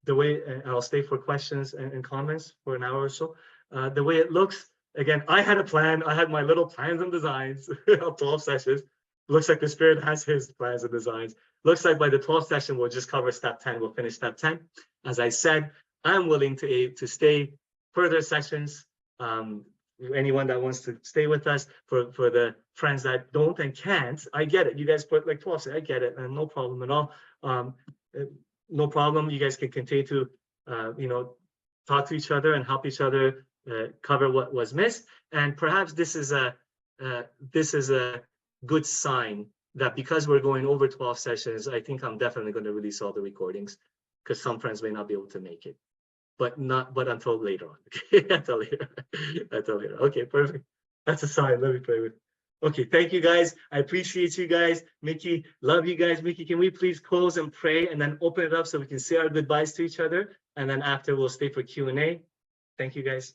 the way I'll stay for questions and comments for an hour or so. The way it looks, again, I had a plan. I had my little plans and designs of 12 sessions. Looks like the Spirit has his plans and designs. Looks like by the 12th session, we'll just cover step 10. We'll finish step 10. As I said, I'm willing to stay further sessions. Anyone that wants to stay with us, for the friends that don't and can't, I get it. You guys put like 12, I get it, and no problem at all. No problem. You guys can continue to, talk to each other and help each other cover what was missed. And perhaps this is a good sign that because we're going over 12 sessions, I think I'm definitely going to release all the recordings, because some friends may not be able to make it. But until later on. Okay, until later. Okay, perfect. That's a sign. Let me pray with. Okay, thank you guys. I appreciate you guys. Mickey, love you guys. Mickey, can we please close and pray and then open it up so we can say our goodbyes to each other? And then after we'll stay for Q&A. Thank you guys.